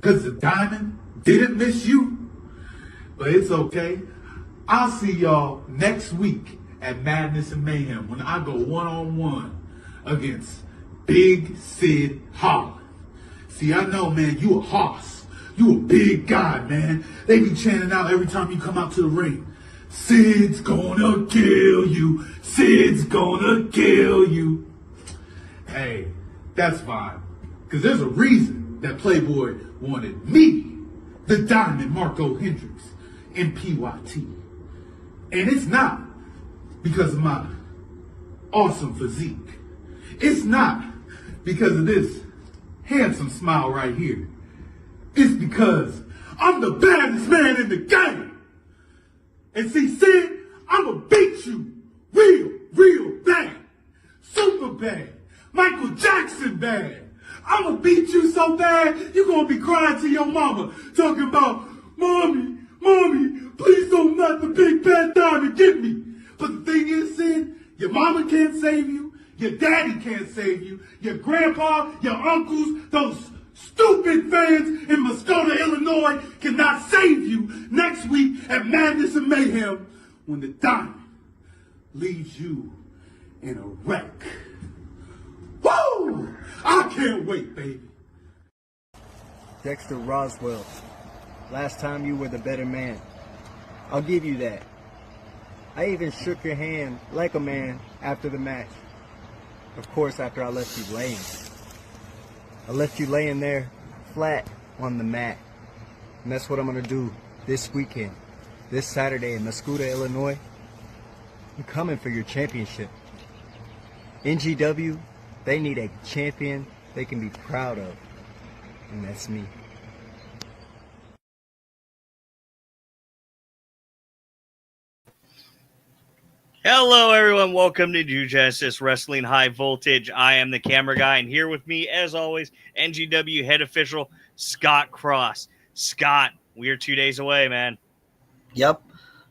Because the diamond didn't miss you. But it's okay. I'll see y'all next week at Madness and Mayhem when I go one-on-one against Big Sid Holland. See, I know, man, you a hoss. You a big guy, man. They be chanting out every time you come out to the ring. Sid's gonna kill you. Sid's gonna kill you. Hey, that's fine. Because there's a reason that Playboy wanted me, the Diamond Marco Hendricks, in PYT. And it's not because of my awesome physique. It's not because of this handsome smile right here. It's because I'm the baddest man in the game. And see, Sid, I'ma beat you real bad. Super bad. Michael Jackson bad. I'ma beat you so bad, you gonna be crying to your mama, talking about, Mommy, please don't let the big bad diamond get me. But the thing is, Sid, your mama can't save you, your daddy can't save you, your grandpa, your uncles, those stupid fans in Muskota, Illinois cannot save you next week at Madness and Mayhem when the diamond leaves you in a wreck. Woo! I can't wait, baby. Dexter Roswell, last time you were the better man. I'll give you that. I even shook your hand like a man after the match. Of course, after I left you laying. I left you laying there flat on the mat. And that's what I'm going to do this weekend. This Saturday in Muskota, Illinois. I'm coming for your championship. NGW, they need a champion they can be proud of. And that's me. Hello, everyone. Welcome to New Genesis Wrestling High Voltage. I am the camera guy, and here with me, as always, NGW head official Scott Cross. Scott, we are 2 days away, man. Yep.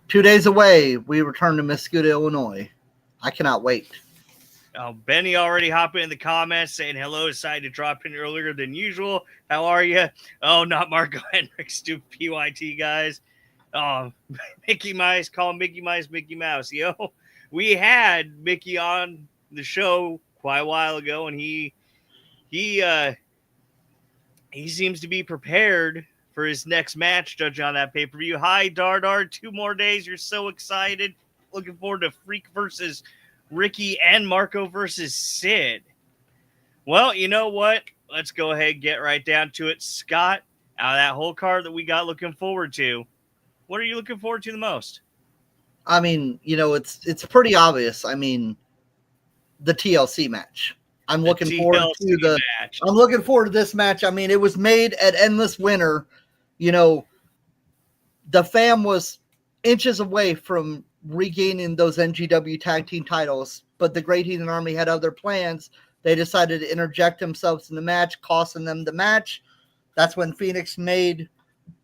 2 days away, we return to Muskota, Illinois. I cannot wait. Benny already hopping in the comments saying hello. Decided to drop in earlier than usual. How are you? Oh, not Marco Hendricks, stupid PYT guys. Oh, Mickey Mouse, call him Mickey Mouse, Mickey Mouse. Yo, we had Mickey on the show quite a while ago, and he seems to be prepared for his next match, judging on that pay-per-view. Hi, Dardar. 2 more days. You're so excited. Looking forward to Freak versus Ricky and Marco versus Sid. Well, you know what? Let's go ahead and get right down to it. Scott, out of that whole card that we got looking forward to, what are you looking forward to the most? I mean, you know, it's pretty obvious. I mean, the TLC match. I'm looking forward to this match. I mean, it was made at Endless Winter. You know, the fam was inches away from regaining those NGW tag team titles, but the Great Heathen Army had other plans. They decided to interject themselves in the match, costing them the match. That's when Phoenix made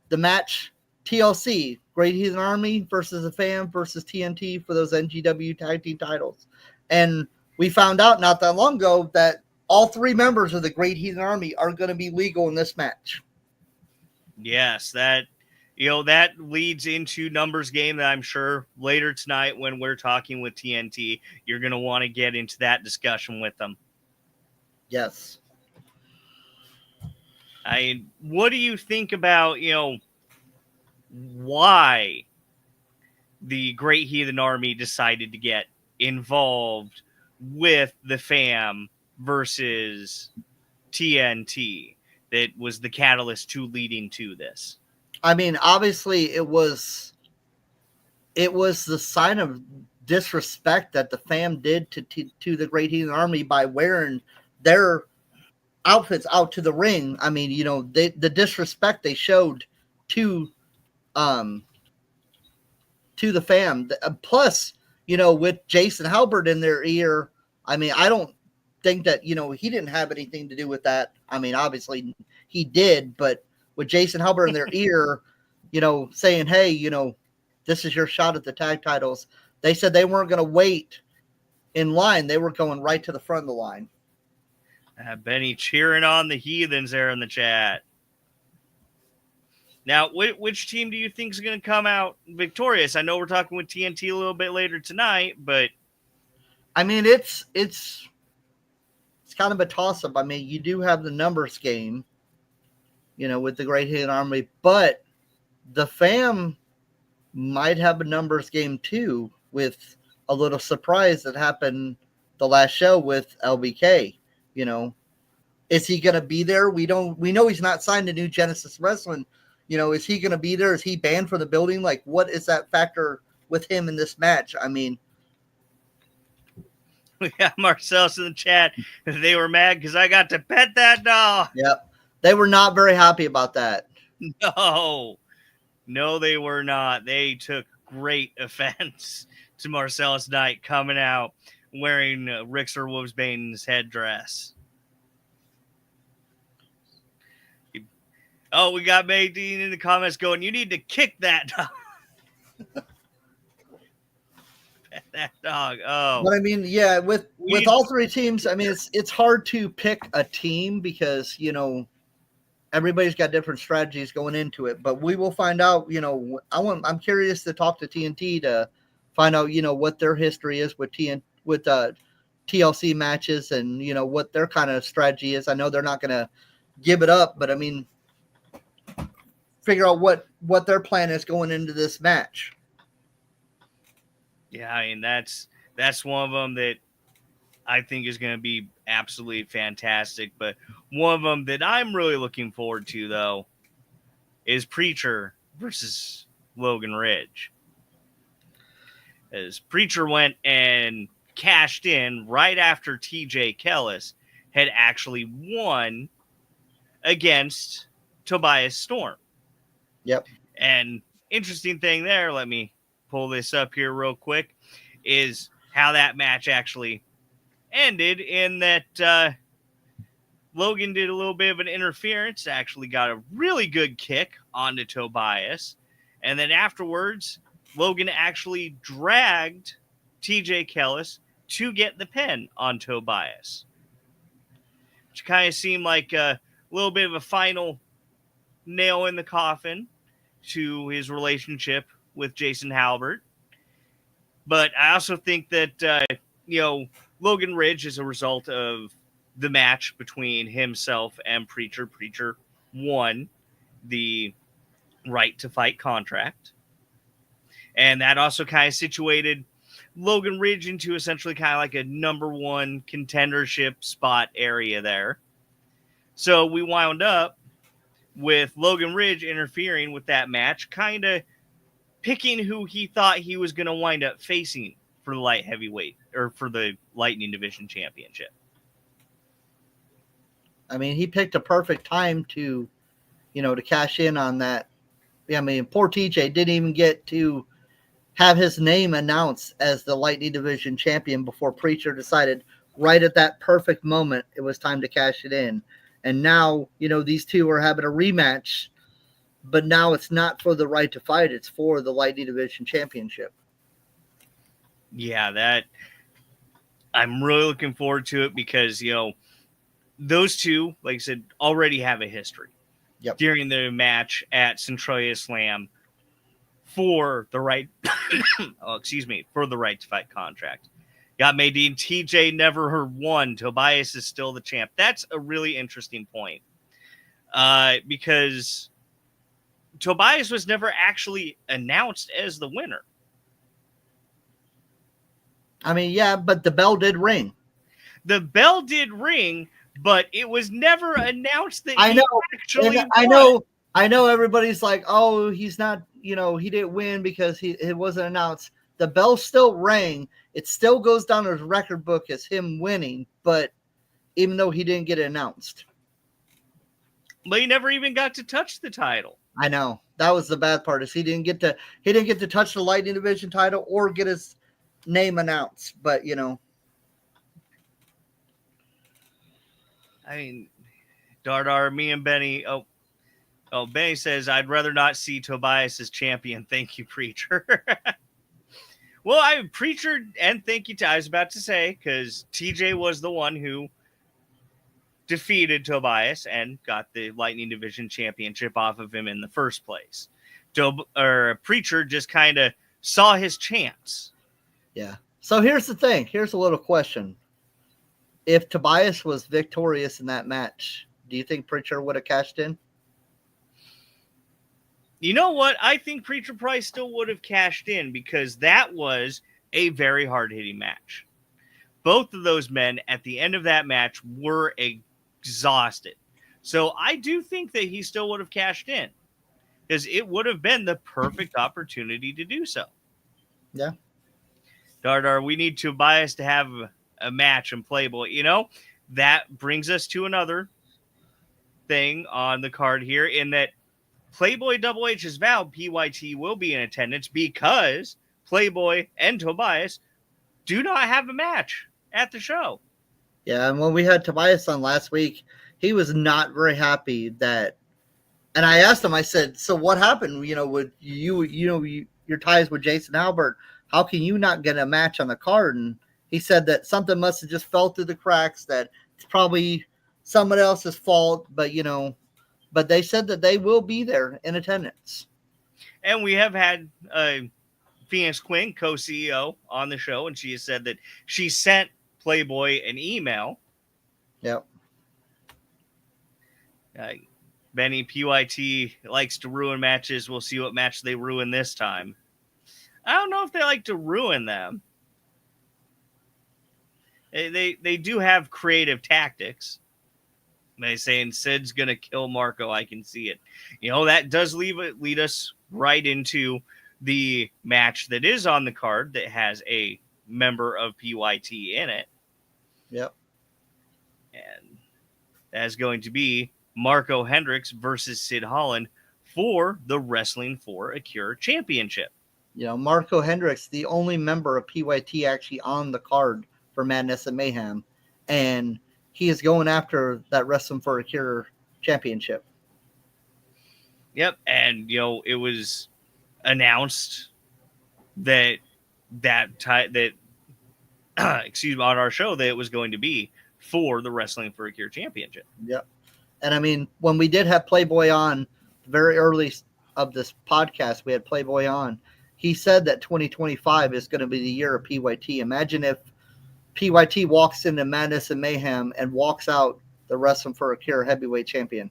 the match TLC, Great Heathen Army versus the fam versus TNT for those NGW tag team titles. And we found out not that long ago that all 3 members of the Great Heathen Army are going to be legal in this match. Yes, that leads into numbers game that I'm sure later tonight when we're talking with TNT, you're going to want to get into that discussion with them. Yes. What do you think about, why the Great Heathen Army decided to get involved with the fam versus TNT that was the catalyst to leading to this? I mean, obviously it was the sign of disrespect that the fam did to the Great Heathen Army by wearing their outfits out to the ring. I mean, you know, the disrespect they showed to the fam. Plus, you know, with Jason Halbert in their ear, I mean, I don't think that, you know, he didn't have anything to do with that. I mean, obviously he did, but with Jason Halbert in their ear, you know, saying, hey, you know, this is your shot at the tag titles. They said they weren't going to wait in line. They were going right to the front of the line. Benny cheering on the Heathens there in the chat. Now, which team do you think is going to come out victorious? I know we're talking with TNT a little bit later tonight, but I mean, it's kind of a toss-up. I mean, you do have the numbers game, with the Great Hidden Army, but the fam might have a numbers game too, with a little surprise that happened the last show with LBK. Is he going to be there? We know he's not signed to New Genesis Wrestling. Is he going to be there? Is he banned from the building? Like, what is that factor with him in this match? I mean, we got Marcel's in the chat. They were mad because I got to pet that dog. Yep. They were not very happy about that. No, they were not. They took great offense to Marcellus Knight coming out wearing Rickster Wolfsbane's headdress. Oh, we got Maydeen in the comments going, you need to kick that dog. That dog. Oh. But I mean, yeah, with all three teams, I mean, it's hard to pick a team because, everybody's got different strategies going into it, but we will find out, I'm curious to talk to TNT to find out, what their history is with TLC matches and, what their kind of strategy is. I know they're not going to give it up, but I mean, figure out what their plan is going into this match. Yeah, I mean, that's one of them that I think is going to be absolutely fantastic. But one of them that I'm really looking forward to, though, is Preacher versus Logan Ridge. As Preacher went and cashed in right after TJ Kellis had actually won against Tobias Storm. Yep. And interesting thing there, let me pull this up here real quick, is how that match actually ended in that Logan did a little bit of an interference, actually got a really good kick onto Tobias. And then afterwards, Logan actually dragged TJ Kellis to get the pin on Tobias, which kind of seemed like a little bit of a final nail in the coffin to his relationship with Jason Halbert. But I also think that, Logan Ridge is a result of the match between himself and Preacher. Preacher won the right to fight contract. And that also kind of situated Logan Ridge into essentially kind of like a number one contendership spot area there. So we wound up with Logan Ridge interfering with that match, kind of picking who he thought he was going to wind up facing for the light heavyweight or for the Lightning Division Championship. I mean, he picked a perfect time to cash in on that. I mean, poor TJ didn't even get to have his name announced as the Lightning Division champion before Preacher decided right at that perfect moment it was time to cash it in. And now, these two are having a rematch, but now it's not for the right to fight. It's for the Lightning Division Championship. Yeah, that I'm really looking forward to it because, those two, like I said, already have a history. Yep. During the match at Centralia Slam for the right, for the right to fight contract. Got Maydeen. TJ never won. Tobias is still the champ. That's a really interesting point. Because Tobias was never actually announced as the winner. I mean, yeah, but the bell did ring. The bell did ring, but it was never announced that I know, he actually won. I know everybody's like, oh, he's not, he didn't win because it wasn't announced. The bell still rang. It still goes down his record book as him winning, but even though he didn't get it announced. But he never even got to touch the title. I know. That was the bad part, is he didn't get to touch the Lightning Division title or get his name announced. But I mean, Dardar, me and Benny. Oh, Benny says, I'd rather not see Tobias as champion. Thank you, Preacher. Well, Preacher, and thank you, I was about to say, because TJ was the one who defeated Tobias and got the Lightning Division Championship off of him in the first place. Preacher just kind of saw his chance. Yeah. So here's the thing. Here's a little question. If Tobias was victorious in that match, do you think Preacher would have cashed in? You know what? I think Preacher Price still would have cashed in because that was a very hard-hitting match. Both of those men at the end of that match were exhausted. So I do think that he still would have cashed in because it would have been the perfect opportunity to do so. Yeah. Dardar, we need Tobias to have a match in Playboy. You know, that brings us to another thing on the card here in that Playboy Double H has vowed PYT will be in attendance because Playboy and Tobias do not have a match at the show. Yeah, and when we had Tobias on last week, he was not very happy that. And I asked him, I said, "So what happened? You know, with your ties with Jason Albert, how can you not get a match on the card?" And he said that something must have just fell through the cracks. That it's probably someone else's fault, but they said that they will be there in attendance. And we have had Phoenix Quinn, co-CEO, on the show, and she has said that she sent Playboy an email. Yep. Benny, PYT likes to ruin matches. We'll see what match they ruin this time. I don't know if they like to ruin them. They do have creative tactics. They saying Sid's going to kill Marco. I can see it. You know, that does lead us right into the match that is on the card that has a member of PYT in it. Yep. And that's going to be Marco Hendricks versus Sid Holland for the Wrestling for a Cure Championship. You know, Marco Hendricks, the only member of PYT actually on the card for Madness and Mayhem. And he is going after that Wrestling for a Cure Championship. Yep. And, you know, it was announced that excuse me, on our show that it was going to be for the Wrestling for a Cure Championship. Yep. And I mean, when we did have Playboy on very early of this podcast, we had Playboy on. He said that 2025 is going to be the year of PYT. Imagine if PYT walks into Madness and Mayhem and walks out the Wrestling for a Cure heavyweight champion.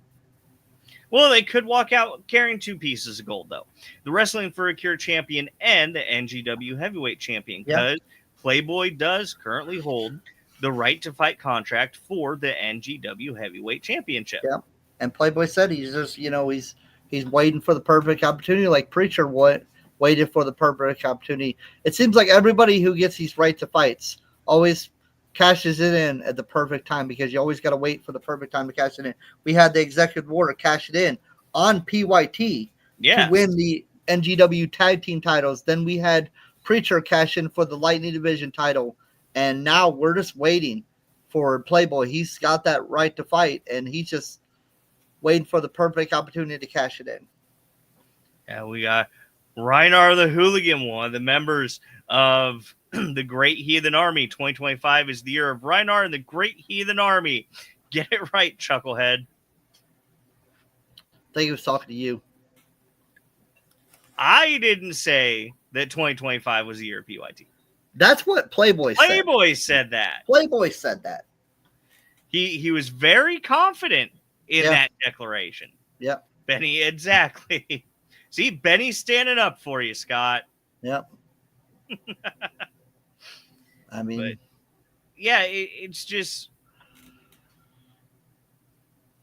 Well, they could walk out carrying 2 pieces of gold, though. The Wrestling for a Cure champion and the NGW heavyweight champion, because Playboy does currently hold the right to fight contract for the NGW heavyweight championship. Yeah. And Playboy said he's just, he's waiting for the perfect opportunity, like Preacher waited for the perfect opportunity. It seems like everybody who gets these right to fights always cashes it in at the perfect time because you always got to wait for the perfect time to cash it in. We had the executive order cash it in on PYT to win the NGW tag team titles. Then we had Preacher cash in for the Lightning Division title. And now we're just waiting for Playboy. He's got that right to fight, and he's just waiting for the perfect opportunity to cash it in. Yeah, we got Reinar the Hooligan, one of the members of the Great Heathen Army. 2025 is the year of Reinar and the Great Heathen Army. Get it right, Chucklehead. I think he was talking to you. I didn't say that 2025 was the year of PYT. That's what Playboy said. Playboy said that. Playboy said that. He was very confident in that declaration. Yep. Benny, exactly. See, Benny's standing up for you, Scott. Yep. I mean, but, yeah, it's just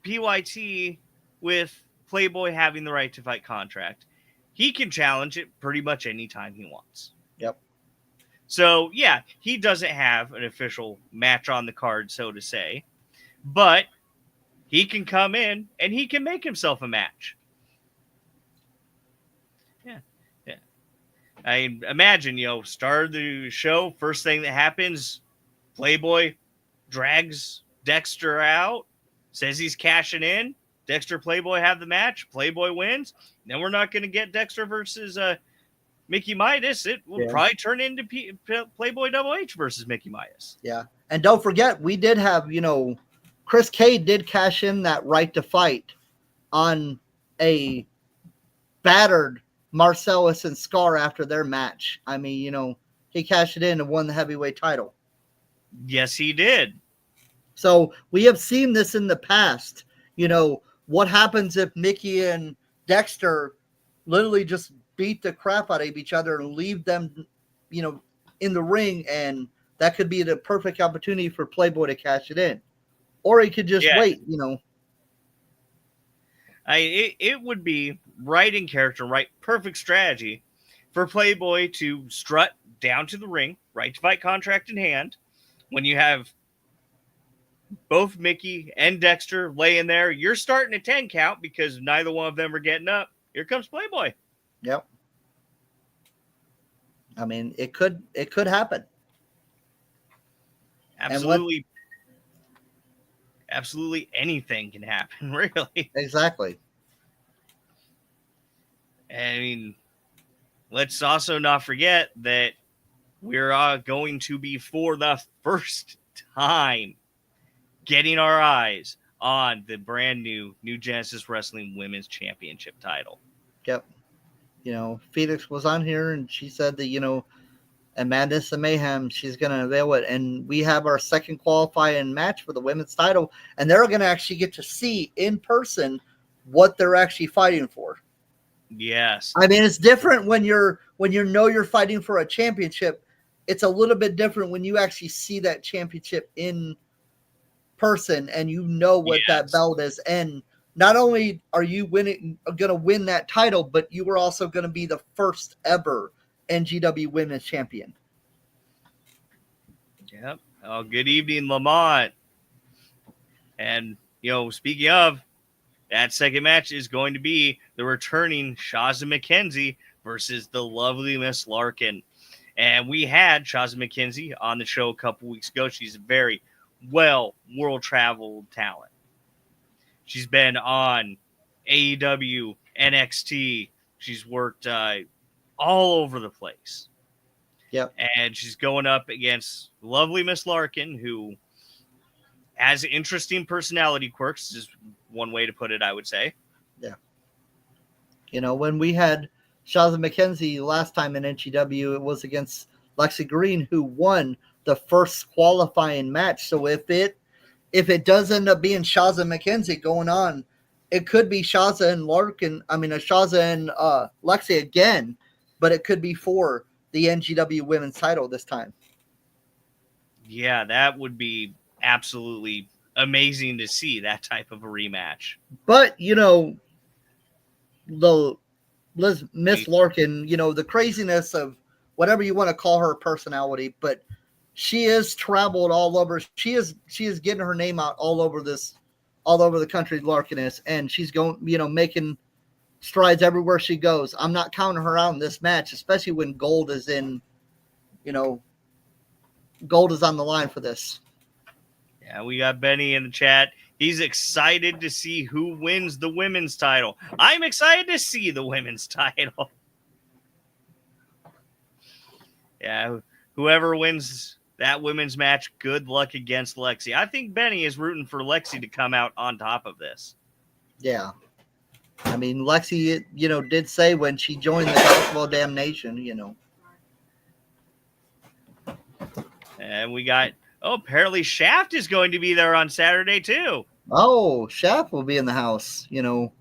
PYT with Playboy having the right to fight contract. He can challenge it pretty much anytime he wants. Yep. So, yeah, he doesn't have an official match on the card, so to say, but he can come in and he can make himself a match. Yeah. I imagine, start the show, first thing that happens, Playboy drags Dexter out, says he's cashing in. Dexter, Playboy have the match. Playboy wins. Then we're not going to get Dexter versus Mickey Midas. It will probably turn into Playboy Double H versus Mickey Midas. Yeah. And don't forget, we did have, Chris Cade did cash in that right to fight on a battered Marcellus and Scar after their match. I mean, you know, he cashed it in and won the heavyweight title. Yes, he did. So we have seen this in the past. You know, what happens if Mickey and Dexter literally just beat the crap out of each other and leave them, you know, in the ring, and that could be the perfect opportunity for Playboy to cash it in. Or he could just wait, you know. It would be right in character, right, perfect strategy for Playboy to strut down to the ring, right to fight contract in hand, when you have both Mickey and Dexter laying there. You're starting a 10 count because neither one of them are getting up. Here comes Playboy. Yep. I mean, it could happen. Absolutely. Absolutely anything can happen, really. Exactly. I mean, let's also not forget that we're going to be, for the first time, getting our eyes on the brand new New Genesis Wrestling Women's Championship title. Yep. You know, Phoenix was on here and she said that, you know, and Madness and Mayhem, she's going to avail it. And we have our second qualifying match for the women's title. And they're going to actually get to see in person what they're actually fighting for. Yes. I mean, it's different when you know you're fighting for a championship. It's a little bit different when you actually see that championship in person and you know what that belt is. And not only are you going to win that title, but you are also going to be the first ever NGW Women's Champion. Yep. Oh, good evening, Lamont. And, you know, speaking of, that second match is going to be the returning Shazza McKenzie versus the lovely Miss Larkin. And we had Shazza McKenzie on the show a couple weeks ago. She's a very world-traveled talent. She's been on AEW, NXT. She's worked all over the place. Yep. And she's going up against lovely Miss Larkin, who has interesting personality quirks, is one way to put it, I would say. Yeah. You know, when we had Shazza McKenzie last time in NGW, it was against Lexi Green, who won the first qualifying match. So if it does end up being Shazza McKenzie going on, it could be Shazza and Shazza and Lexi again, but it could be for the NGW Women's title this time. Yeah, that would be absolutely amazing to see, that type of a rematch. But, you know, Miss Larkin, you know, the craziness of whatever you want to call her personality, but she is traveled all over. She is getting her name out all over the country, Larkin is, and she's going, you know, making strides everywhere she goes. I'm not counting her out in this match, especially when gold is on the line for this. Yeah, we got Benny in the chat. He's excited to see who wins the women's title. I'm excited to see the women's title. Yeah, whoever wins that women's match, good luck against Lexi. I think Benny is rooting for Lexi to come out on top of this. Yeah. I mean, Lexi, you know, did say when she joined the Gospel of Damnation, you know. And we got, apparently Shaft is going to be there on Saturday too. Oh, Shaft will be in the house, you know.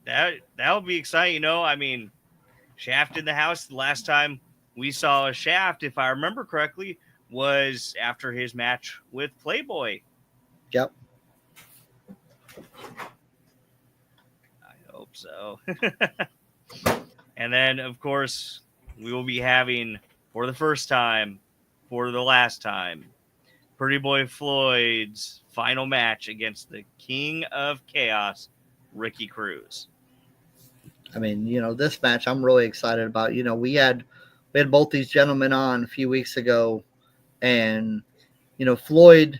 That'll be exciting, you know. I mean, Shaft in the house. The last time we saw a Shaft, if I remember correctly, was after his match with Playboy. Yep. I hope so. And then, of course, we will be having, for the first time, for the last time, Pretty Boy Floyd's final match against the King of Chaos, Ricky Cruz. I mean, you know, this match I'm really excited about. You know, we had both these gentlemen on a few weeks ago, and you know, Floyd's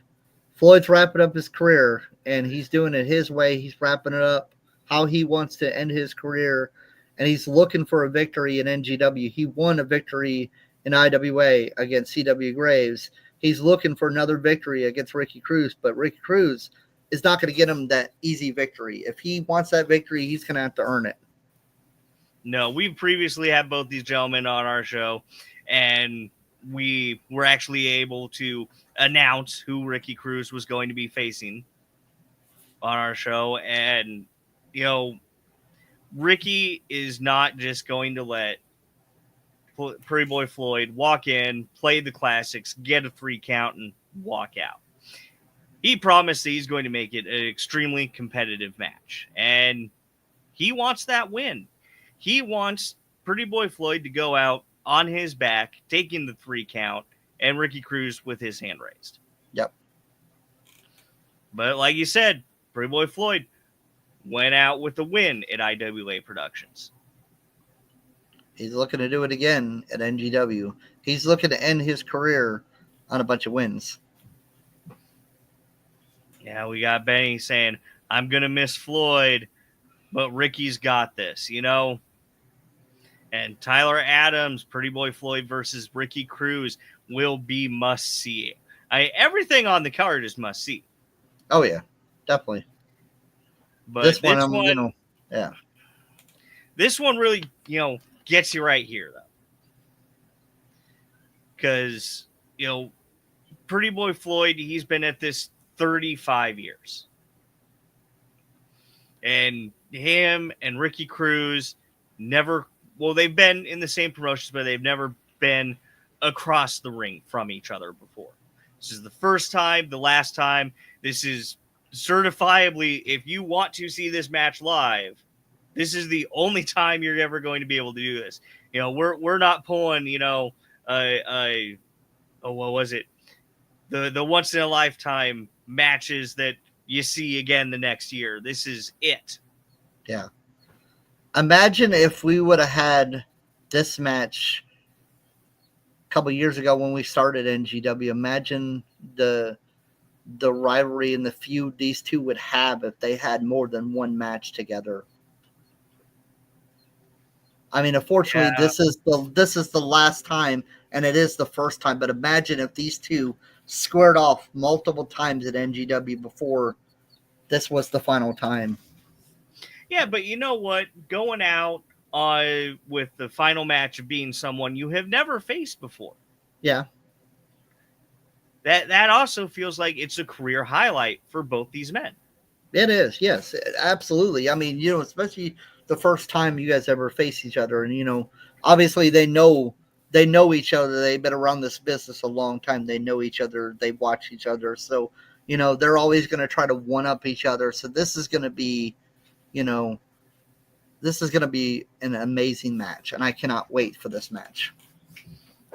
wrapping up his career, and he's doing it his way. He's wrapping it up how he wants to end his career, and he's looking for a victory in NGW. He won a victory in IWA against CW Graves. He's looking for another victory against Ricky Cruz, but Ricky Cruz is not going to get him that easy victory. If he wants that victory, he's going to have to earn it. No, we've previously had both these gentlemen on our show, and we were actually able to announce who Ricky Cruz was going to be facing on our show. And, Ricky is not just going to let Pretty Boy Floyd walk in, play the classics, get a 3 count, and walk out. He promised that he's going to make it an extremely competitive match, and he wants that win. He wants Pretty Boy Floyd to go out on his back, taking the 3 count, and Ricky Cruz with his hand raised. Yep. But like you said, Pretty Boy Floyd went out with the win at IWA Productions. He's looking to do it again at NGW. He's looking to end his career on a bunch of wins. Yeah, we got Benny saying, I'm going to miss Floyd, but Ricky's got this, And Tyler Adams, Pretty Boy Floyd versus Ricky Cruz will be must-see. Everything on the card is must-see. Oh, yeah, definitely. But this one, yeah. This one really, gets you right here, though. Because, Pretty Boy Floyd, he's been at this 35 years. And him and Ricky Cruz they've been in the same promotions, but they've never been across the ring from each other before. This is the first time, the last time. This is certifiably, if you want to see this match live, this is the only time you're ever going to be able to do this. We're not pulling, what was it? The once in a lifetime matches that you see again the next year. This is it. Yeah. Imagine if we would have had this match a couple years ago when we started NGW. Imagine the rivalry and the feud these two would have if they had more than one match together. I mean, unfortunately, this is the last time, and it is the first time. But imagine if these two squared off multiple times at NGW before this was the final time. Yeah, but you know what? Going out with the final match of being someone you have never faced before. Yeah. That also feels like it's a career highlight for both these men. It is, yes, absolutely. I mean, especially the first time you guys ever face each other, and obviously they know each other. They've been around this business a long time. They know each other. They watch each other. So, they're always going to try to one up each other. So this is going to be, an amazing match, and I cannot wait for this match.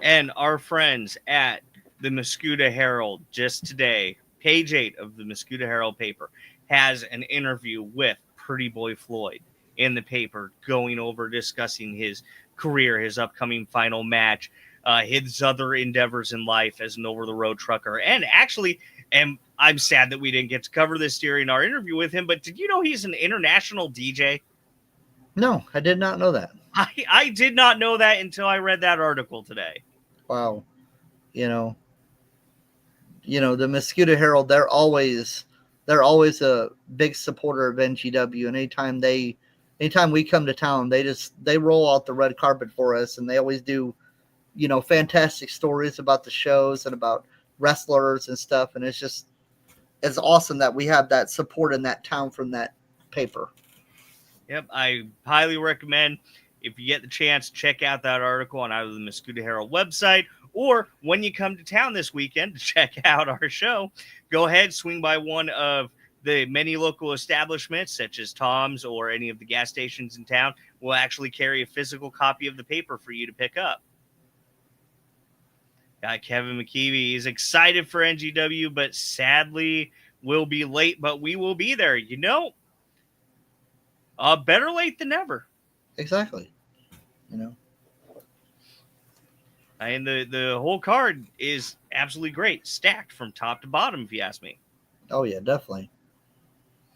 And our friends at the Muscuda Herald just today, page 8 of the Muscuda Herald paper, has an interview with Pretty Boy Floyd in the paper, going over, discussing his career, his upcoming final match, his other endeavors in life as an over-the-road trucker. And actually, and I'm sad that we didn't get to cover this during our interview with him, but did you know he's an international DJ? No, I did not know that. I did not know that until I read that article today. Wow. The Muscuda Herald, they're always a big supporter of NGW. And anytime we come to town, they roll out the red carpet for us, and they always do, fantastic stories about the shows and about wrestlers and stuff. And it's awesome that we have that support in that town from that paper. Yep, I highly recommend, if you get the chance, check out that article on either the Muscuda Herald website, or when you come to town this weekend to check out our show, go ahead, swing by one of the many local establishments, such as Tom's or any of the gas stations in town. Will actually carry a physical copy of the paper for you to pick up. Got Kevin McKeevy. He's excited for NGW, but sadly will be late, but we will be there. Better late than never. Exactly. And the whole card is absolutely great, stacked from top to bottom, if you ask me. Oh, yeah, definitely.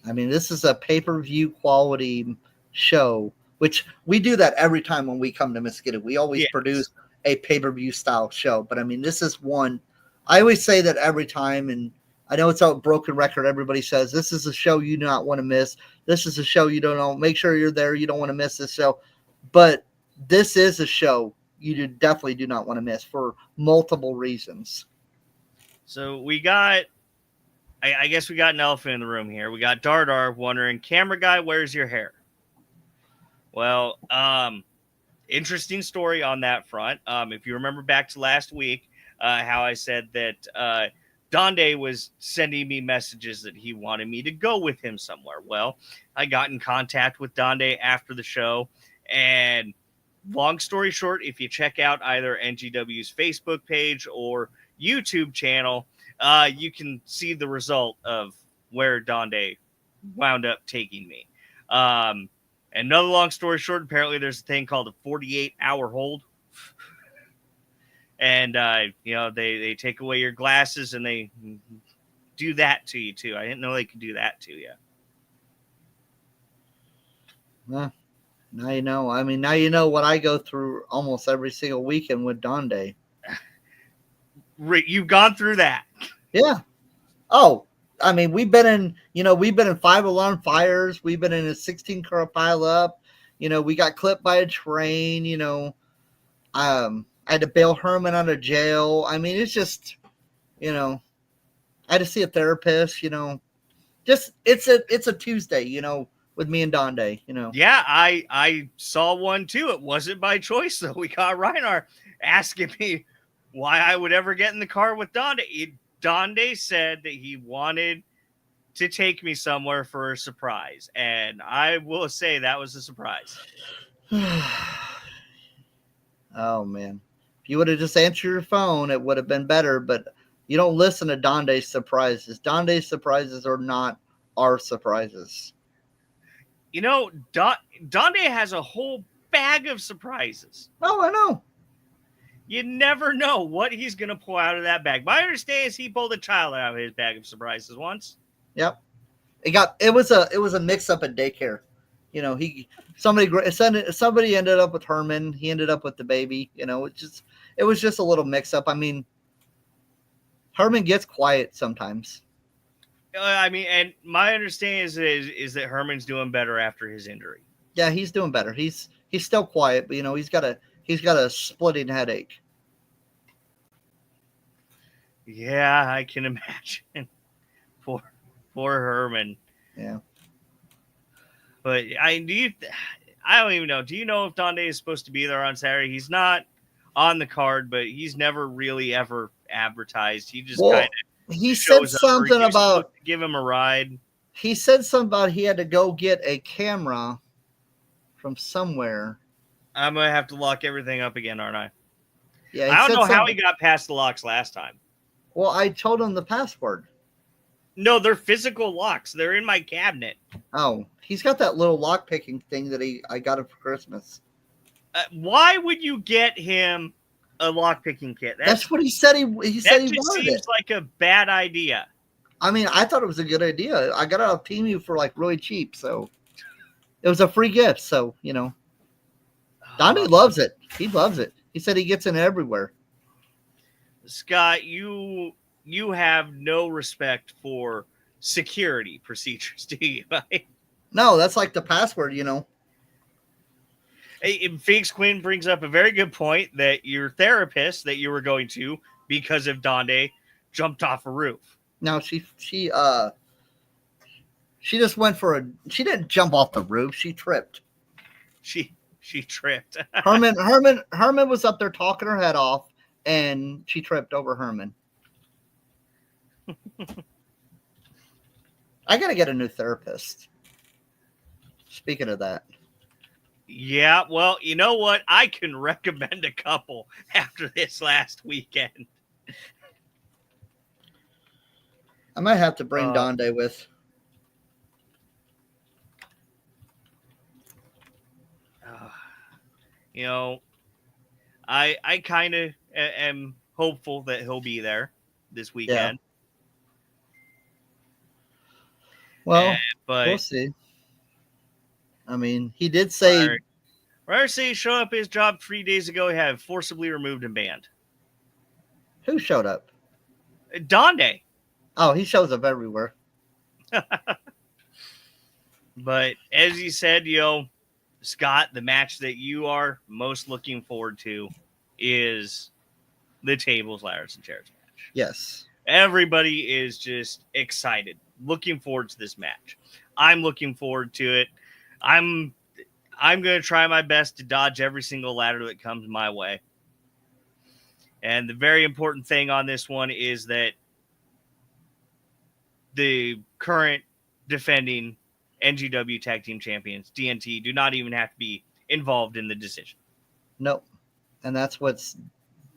I mean, this is a pay-per-view quality show, which we do that every time when we come to Muscuda. We always produce a pay-per-view style show. But I mean, this is one. I always say that every time, and I know it's a broken record. Everybody says this is a show you do not want to miss. This is a show you don't know. Make sure you're there. You don't want to miss this show. But this is a show you definitely do not want to miss for multiple reasons. So we got, I guess we got an elephant in the room here. We got Dardar wondering, camera guy, where's your hair? Well, interesting story on that front. If you remember back to last week, how I said that Donde was sending me messages that he wanted me to go with him somewhere. Well, I got in contact with Donde after the show, and long story short, if you check out either NGW's Facebook page or YouTube channel, you can see the result of where Donde wound up taking me. Another long story short, apparently there's a thing called a 48-hour hold. And, they take away your glasses and they do that to you, too. I didn't know they could do that to you. Well, now you know. I mean, now you know what I go through almost every single weekend with Donde. You've gone through that. Yeah. Oh, I mean, we've been in 5 alarm fires. We've been in a 16-car pileup. We got clipped by a train. I had to bail Herman out of jail. I mean, it's just, I had to see a therapist. Just it's a Tuesday. With me and Donde. Yeah, I saw one too. It wasn't by choice though. We got Reinar asking me why I would ever get in the car with Donde. Donde said that he wanted to take me somewhere for a surprise, and I will say that was a surprise. Oh man, if you would have just answered your phone, it would have been better. But you don't listen to Donde's surprises. Donde's surprises are not our surprises. Donde has a whole bag of surprises. Oh, I know. You never know what he's going to pull out of that bag. My understanding is he pulled a child out of his bag of surprises once. Yep. It was a mix up at daycare. Somebody ended up with Herman. He ended up with the baby. It was just a little mix up. I mean, Herman gets quiet sometimes. And my understanding is that Herman's doing better after his injury. Yeah, he's doing better. He's still quiet, but he's got a splitting headache. Yeah, I can imagine. Poor Herman. Yeah. But I don't even know. Do you know if Donde is supposed to be there on Saturday? He's not on the card, but he's never really ever advertised. He just kind of. He said something about give him a ride. He said something about he had to go get a camera from somewhere. I'm gonna have to lock everything up again, aren't I? Yeah, I don't know how he got past the locks last time. Well, I told him the password. No, they're physical locks. They're in my cabinet. Oh, he's got that little lock picking thing that I got him for Christmas. Why would you get him a lockpicking kit? That's what he said. He said he wanted it. Seems like a bad idea. I mean, I thought it was a good idea. I got it off Temu for like really cheap, so it was a free gift. So Donnie loves it. He loves it. He said he gets it everywhere. Scott, you have no respect for security procedures, do you? No, that's like the password, Phoenix Quinn brings up a very good point that your therapist that you were going to because of Donde jumped off a roof. No, she just went she didn't jump off the roof. She tripped. She tripped. Herman was up there talking her head off, and she tripped over Herman. I got to get a new therapist. Speaking of that. Yeah, well, you know what? I can recommend a couple after this last weekend. I might have to bring Donde with. I kind of am hopeful that he'll be there this weekend. Yeah. Well, but we'll see. I mean, he did say Ryder say he showed up at his job 3 days ago. He had forcibly removed and banned. Who showed up? Donde. Oh, he shows up everywhere. But as you said, Scott, the match that you are most looking forward to is the tables, ladders, and chairs match. Yes. Everybody is just excited, looking forward to this match. I'm looking forward to it. I'm going to try my best to dodge every single ladder that comes my way. And the very important thing on this one is that the current defending NGW Tag Team Champions, TNT, do not even have to be involved in the decision. Nope. And that's what's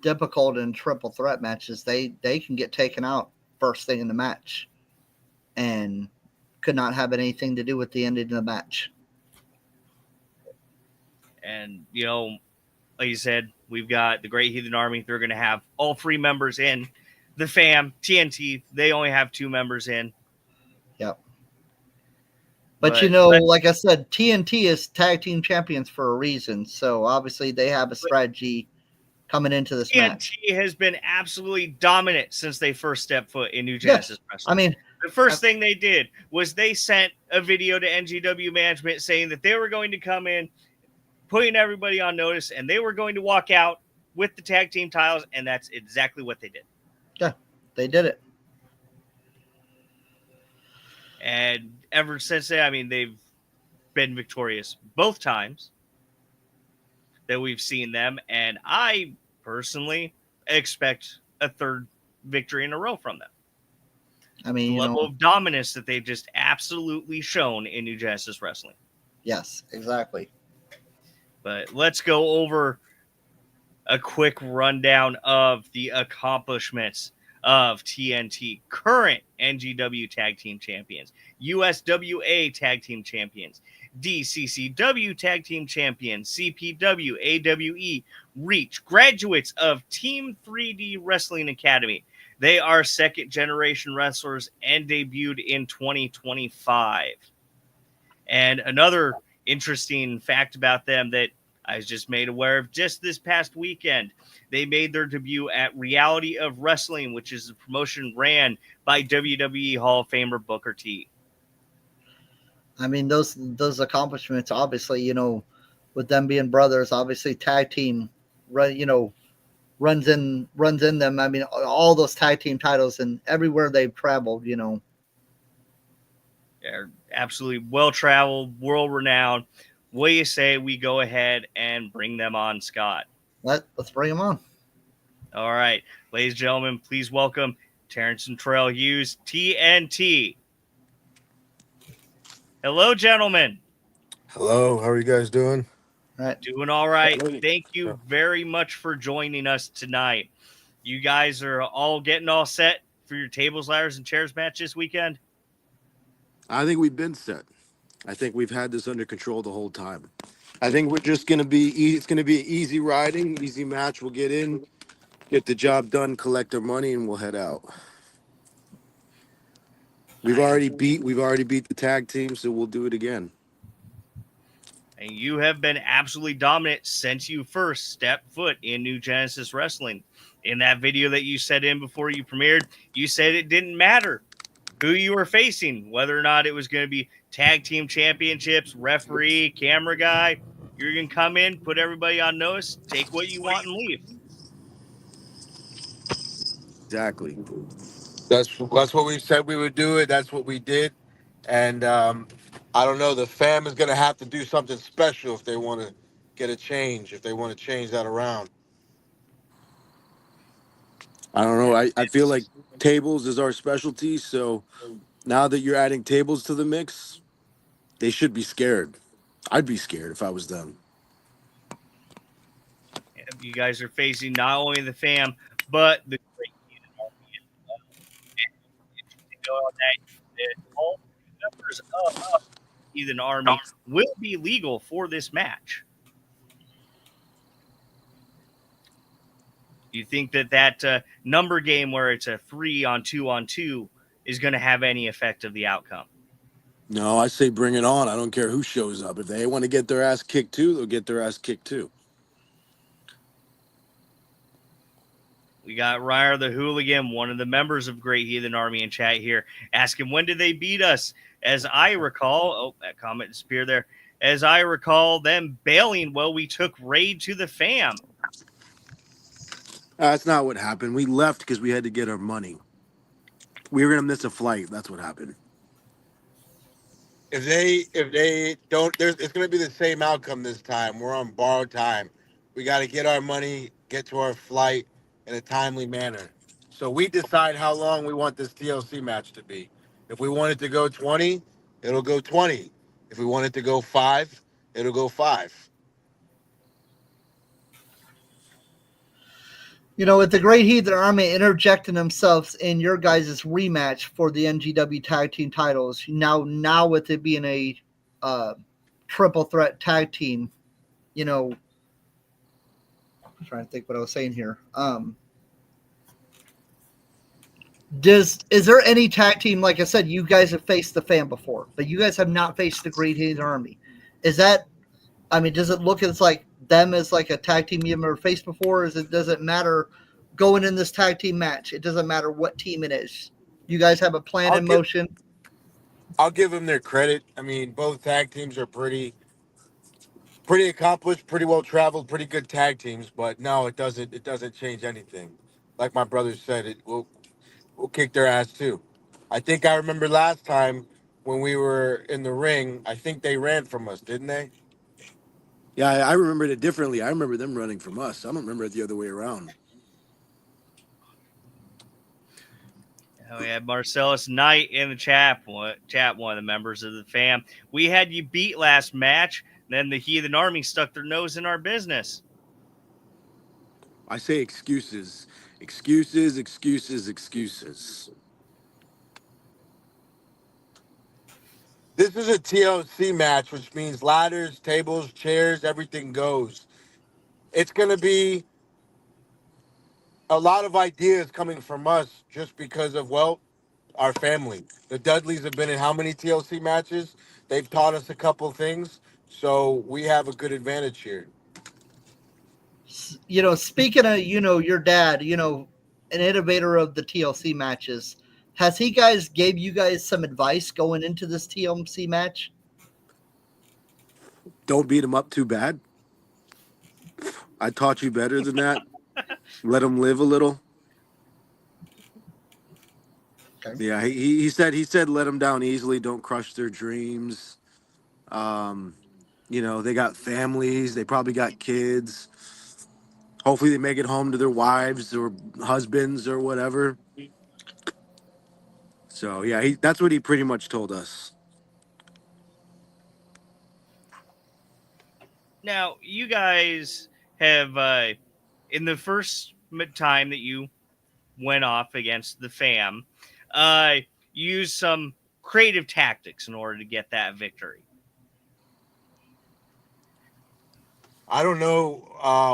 difficult in triple threat matches. They can get taken out first thing in the match and could not have anything to do with the ending of the match. And, like you said, we've got the Great Heathen Army. They're going to have all 3 members in. The fam, TNT, they only have 2 members in. Yep. But like I said, TNT is tag team champions for a reason. So obviously they have a strategy coming into this match. TNT has been absolutely dominant since they first stepped foot in New Genesis Wrestling. I mean, the first thing they did was they sent a video to NGW management saying that they were going to come in, putting everybody on notice, and they were going to walk out with the tag team titles, and that's exactly what they did. Yeah, they did it. And ever since then, I mean, they've been victorious both times that we've seen them, and I personally expect a 3rd victory in a row from them. I mean, the level of dominance that they've just absolutely shown in New Genesis Wrestling. Yes, exactly. But let's go over a quick rundown of the accomplishments of TNT, current NGW Tag Team Champions, USWA Tag Team Champions, DCCW Tag Team Champions, CPW, AWE, Reach, graduates of Team 3D Wrestling Academy. They are 2nd-generation wrestlers and debuted in 2025. And another interesting fact about them that I was just made aware of just this past weekend, they made their debut at Reality of Wrestling, which is a promotion ran by WWE Hall of Famer Booker T. I mean, those accomplishments, obviously, with them being brothers, obviously tag team, runs in them. I mean, all those tag team titles and everywhere they've traveled, They're absolutely well-traveled, world-renowned. What do you say we go ahead and bring them on, Scott? Let's bring them on. All right. Ladies and gentlemen, please welcome Terrence and Terrell Hughes, TNT. Hello, gentlemen. Hello. How are you guys doing? All right. Doing all right. Thank you very much for joining us tonight. You guys are all getting all set for your tables, ladders, and chairs match this weekend? I think we've been set. I think we've had this under control the whole time. I think we're just going to be, it's going to be easy riding, easy match. We'll get in, get the job done, collect our money, and we'll head out. We've already beat the tag team, so we'll do it again. And you have been absolutely dominant since you first stepped foot in New Genesis Wrestling. In that video that you sent in before you premiered, you said it didn't matter who you were facing, whether or not it was going to be tag team championships, referee, camera guy. You're going to come in, put everybody on notice, take what you want, and leave. Exactly. That's what we said we would do. That's what we did. And I don't know. The fam is going to have to do something special if they want to get a change, if they want to change that around. I don't know. I feel like tables is our specialty. So now that you're adding tables to the mix, they should be scared. I'd be scared if I was them. You guys are facing not only the fam, but the Great Heathen Army. All members of the Heathen Army will be legal for this match. Do you think that number game where it's a 3-on-2-on-2 is going to have any effect of the outcome? No, I say bring it on. I don't care who shows up. If they want to get their ass kicked too, they'll get their ass kicked too. We got Ryder the Hooligan, one of the members of Great Heathen Army in chat here, asking when did they beat us? As I recall, that comment disappeared there. As I recall them bailing, well, we took raid to the fam. That's not what happened. We left because we had to get our money. We were gonna miss a flight. That's what happened. If they don't, it's gonna be the same outcome this time. We're on borrowed time. We got to get our money, get to our flight in a timely manner. So we decide how long we want this TLC match to be. If we want it to go 20, it'll go 20. If we want it to go 5, it'll go 5. You know, with the Great Heathen Army interjecting themselves in your guys' rematch for the NGW tag team titles, now with it being a triple threat tag team, you know, I'm trying to think what I was saying here. Is there any tag team, like I said, you guys have faced the Fam before, but you guys have not faced the Great Heathen Army. Does it look as like them as like a tag team you've never faced before? Does it matter going in this tag team match? It doesn't matter what team it is. You guys have a plan in motion. I'll give them their credit. I mean, both tag teams are pretty accomplished, pretty well traveled, pretty good tag teams. But no, it doesn't change anything. Like my brother said, we'll kick their ass too. I think I remember last time when we were in the ring, I think they ran from us, didn't they? Yeah, I remembered it differently. I remember them running from us. I don't remember it the other way around. We had Marcellus Knight in the chat, one of the members of the fam. We had you beat last match, then the Heathen Army stuck their nose in our business. I say excuses. Excuses, excuses, excuses. This is a TLC match, which means ladders, tables, chairs, everything goes. It's going to be a lot of ideas coming from us just because of, well, our family. The Dudleys have been in how many TLC matches? They've taught us a couple things, so we have a good advantage here. You know, speaking of, you know, your dad, you know, an innovator of the TLC matches, has he gave you guys some advice going into this TLC match? Don't beat him up too bad. I taught you better than that. Let him live a little. Okay. Yeah, he said let them down easily. Don't crush their dreams. You know, they got families. They probably got kids. Hopefully they make it home to their wives or husbands or whatever. So, yeah, that's what he pretty much told us. Now, you guys have, in the first time that you went off against the fam, used some creative tactics in order to get that victory. I don't know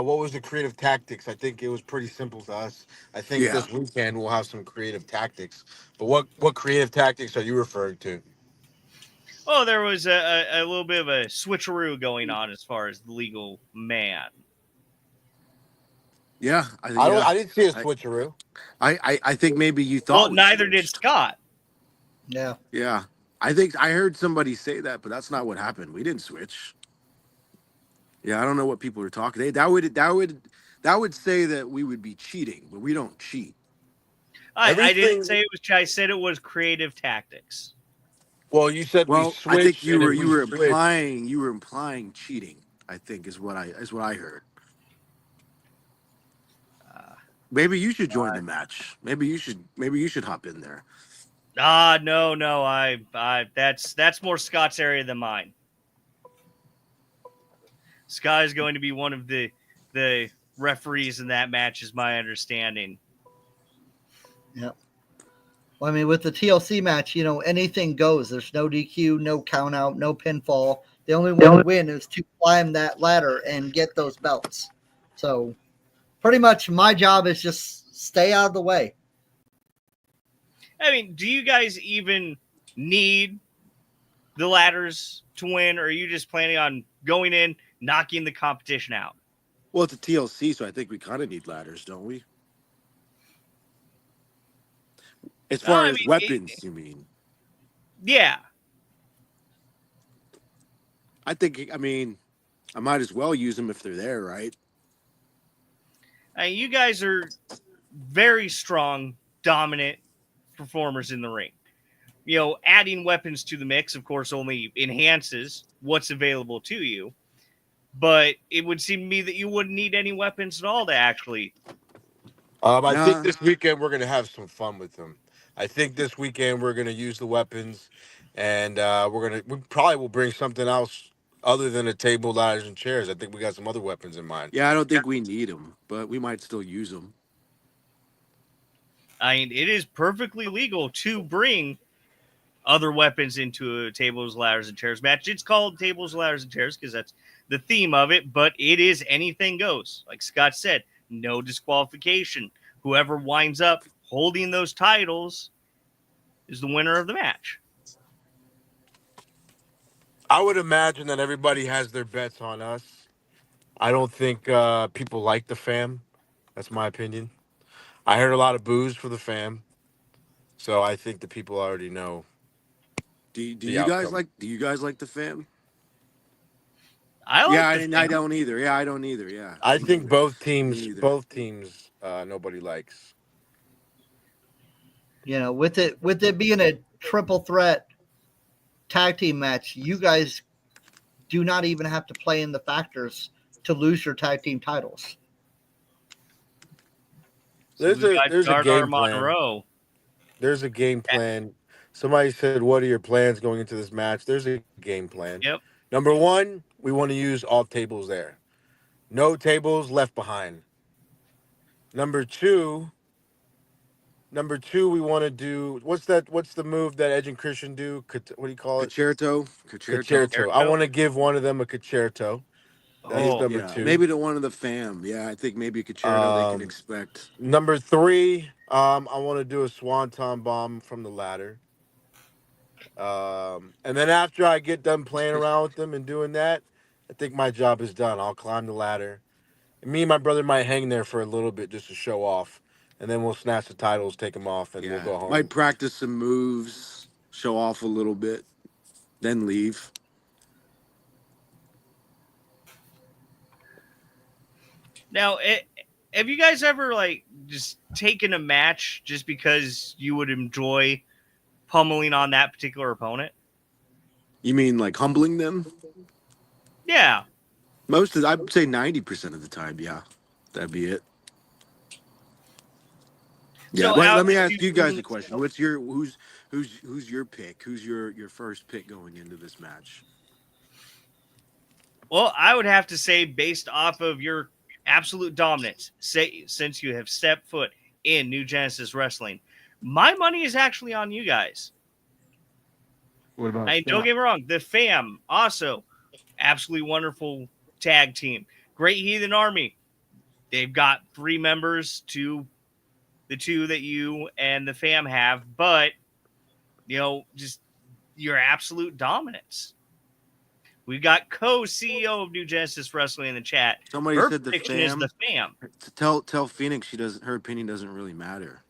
what was the creative tactics. I think it was pretty simple to us. I think this weekend we'll have some creative tactics. But what creative tactics are you referring to? Oh, there was a little bit of a switcheroo going on as far as the legal man. Yeah, I didn't see a switcheroo. I think maybe you thought. Well, neither did Scott. Yeah. Yeah, I think I heard somebody say that, but that's not what happened. We didn't switch. Yeah, I don't know what people are talking. That would say that we would be cheating, but we don't cheat. I didn't say it was. I said it was creative tactics. Well, you said we switched. I think you were implying cheating. I think is what I heard. Maybe you should join the match. Maybe you should hop in there. No. I that's more Scott's area than mine. Scott is going to be one of the referees in that match, is my understanding. Yep. Well, I mean, with the TLC match, you know, anything goes. There's no DQ, no count out, no pinfall. The only way to win is to climb that ladder and get those belts. So pretty much my job is just stay out of the way. I mean, do you guys even need the ladders to win, or are you just planning on going in, knocking the competition out? Well, it's a TLC, so I think we kind of need ladders, don't we? As No, far I as mean, weapons, you mean? yeah. I mean, I might as well use them if they're there, right? You guys are very strong, dominant performers in the ring. You know, adding weapons to the mix, of course, only enhances what's available to you. But it would seem to me that you wouldn't need any weapons at all to actually. I think Nah. this weekend we're gonna have some fun with them. I think this weekend we're gonna use the weapons, and we probably will bring something else other than a table, ladders, and chairs. I think we got some other weapons in mind. Yeah, I don't think we need them, but we might still use them. I mean, it is perfectly legal to bring other weapons into a tables, ladders, and chairs match. It's called tables, ladders, and chairs because that's the theme of it, but it is anything goes. Like Scott said, no disqualification. Whoever winds up holding those titles is the winner of the match. I would imagine that everybody has their bets on us. I don't think people like the fam. That's my opinion. I heard a lot of boos for the fam, so I think the people already know Do the you guys outcome. like? Do you guys like the fam? I like Yeah, the and I fam. don't either. Yeah, I don't either. Yeah, I me think neither. both Me teams, neither. nobody likes. You know, with it being a triple threat tag team match, you guys do not even have to play in the factors to lose your tag team titles. So we've got There's a Dardar game plan. Monroe. There's a game plan. Somebody said, "What are your plans going into this match?" There's a game plan. Yep. Number one, we want to use all tables there. No tables left behind. Number two, we want to do what's that? What's the move that Edge and Christian do? What do you call it? Concerto. Concerto. I want to give one of them a concerto. That's Oh, number Yeah, two. maybe the one of the fam. Yeah, I think maybe concerto they can Um, expect. Number three, I want to do a swanton bomb from the ladder. And then after I get done playing around with them and doing that, I think my job is done. I'll climb the ladder. And me and my brother might hang there for a little bit just to show off. And then we'll snatch the titles, take them off, and we'll Yeah, go might home. practice some moves, show off a little bit, then leave. now have you guys ever like just taken a match just because you would enjoy pummeling on that particular opponent? You mean like humbling them? Yeah. I'd say 90% of the time. Yeah, that'd be it. Yeah, So but out let me of ask you guys a two- question. Who's your pick? Who's your first pick going into this match? Well, I would have to say, based off of your absolute dominance, since you have stepped foot in New Genesis Wrestling, my money is actually on you guys. What about Don't get me wrong, the fam also absolutely wonderful tag team, Great Heathen Army. They've got 3 members to the 2 that you and the fam have, but just your absolute dominance. We've got co-CEO of New Genesis Wrestling in the chat. Somebody Her said the prediction is fam. the fam. Tell Phoenix her opinion doesn't really matter.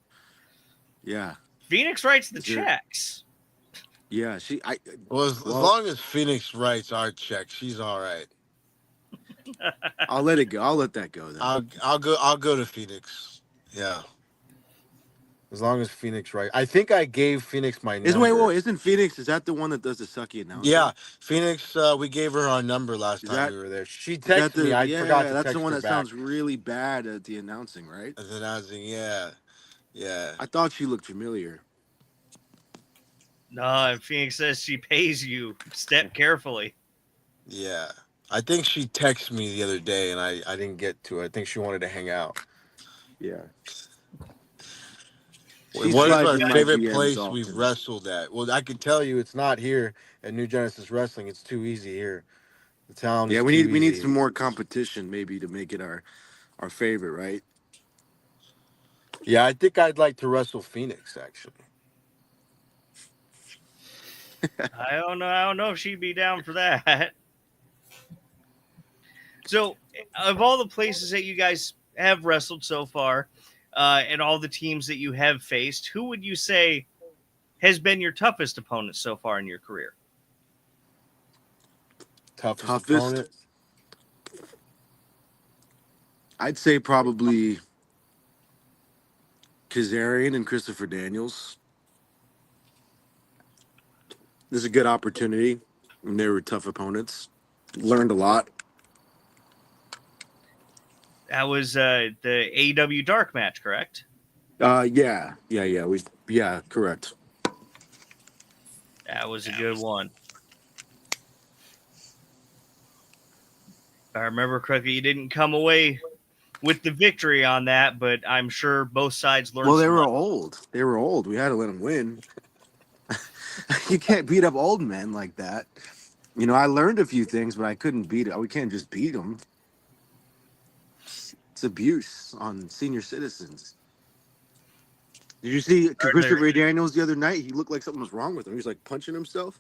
Yeah. Phoenix writes the Is there- checks. Yeah, As long as Phoenix writes our check, she's all right. I'll let it go. I'll let that go then. I'll go to Phoenix. Yeah. As long as Phoenix writes. I think I gave Phoenix my number. Isn't Phoenix, is that the one that does the sucky announcement? Yeah, Phoenix. We gave her our number last time we were there. She texted me. I forgot to that's text the one her that back. sounds really bad at the announcing, right? As announcing, yeah. I thought she looked familiar. No, and Phoenix says she pays you. Step carefully. Yeah. I think she texted me the other day, and I didn't get to it. I think she wanted to hang out. Yeah. What is our favorite place we've wrestled at? Well, I can tell you it's not here at New Genesis Wrestling. It's too easy here. The town is we too need easy. some more competition maybe to make it our favorite, right? Yeah, I think I'd like to wrestle Phoenix, actually. I don't know. I don't know if she'd be down for that. So, of all the places that you guys have wrestled so far, and all the teams that you have faced, who would you say has been your toughest opponent so far in your career? Toughest Toughest, opponent. I'd say probably Kazarian and Christopher Daniels. This is a good opportunity, and they were tough opponents. Learned a lot. That was the AEW Dark match, correct? Yeah. Correct. That was a good one. If I remember correctly, you didn't come away with the victory on that, but I'm sure both sides learned. Well, they some were lessons. old. They were old. We had to let them win. You can't beat up old men like that. You know, I learned a few things, but I couldn't beat it. We can't just beat them. It's abuse on senior citizens. Did you see Christopher Daniels the other night? He looked like something was wrong with him. He was like punching himself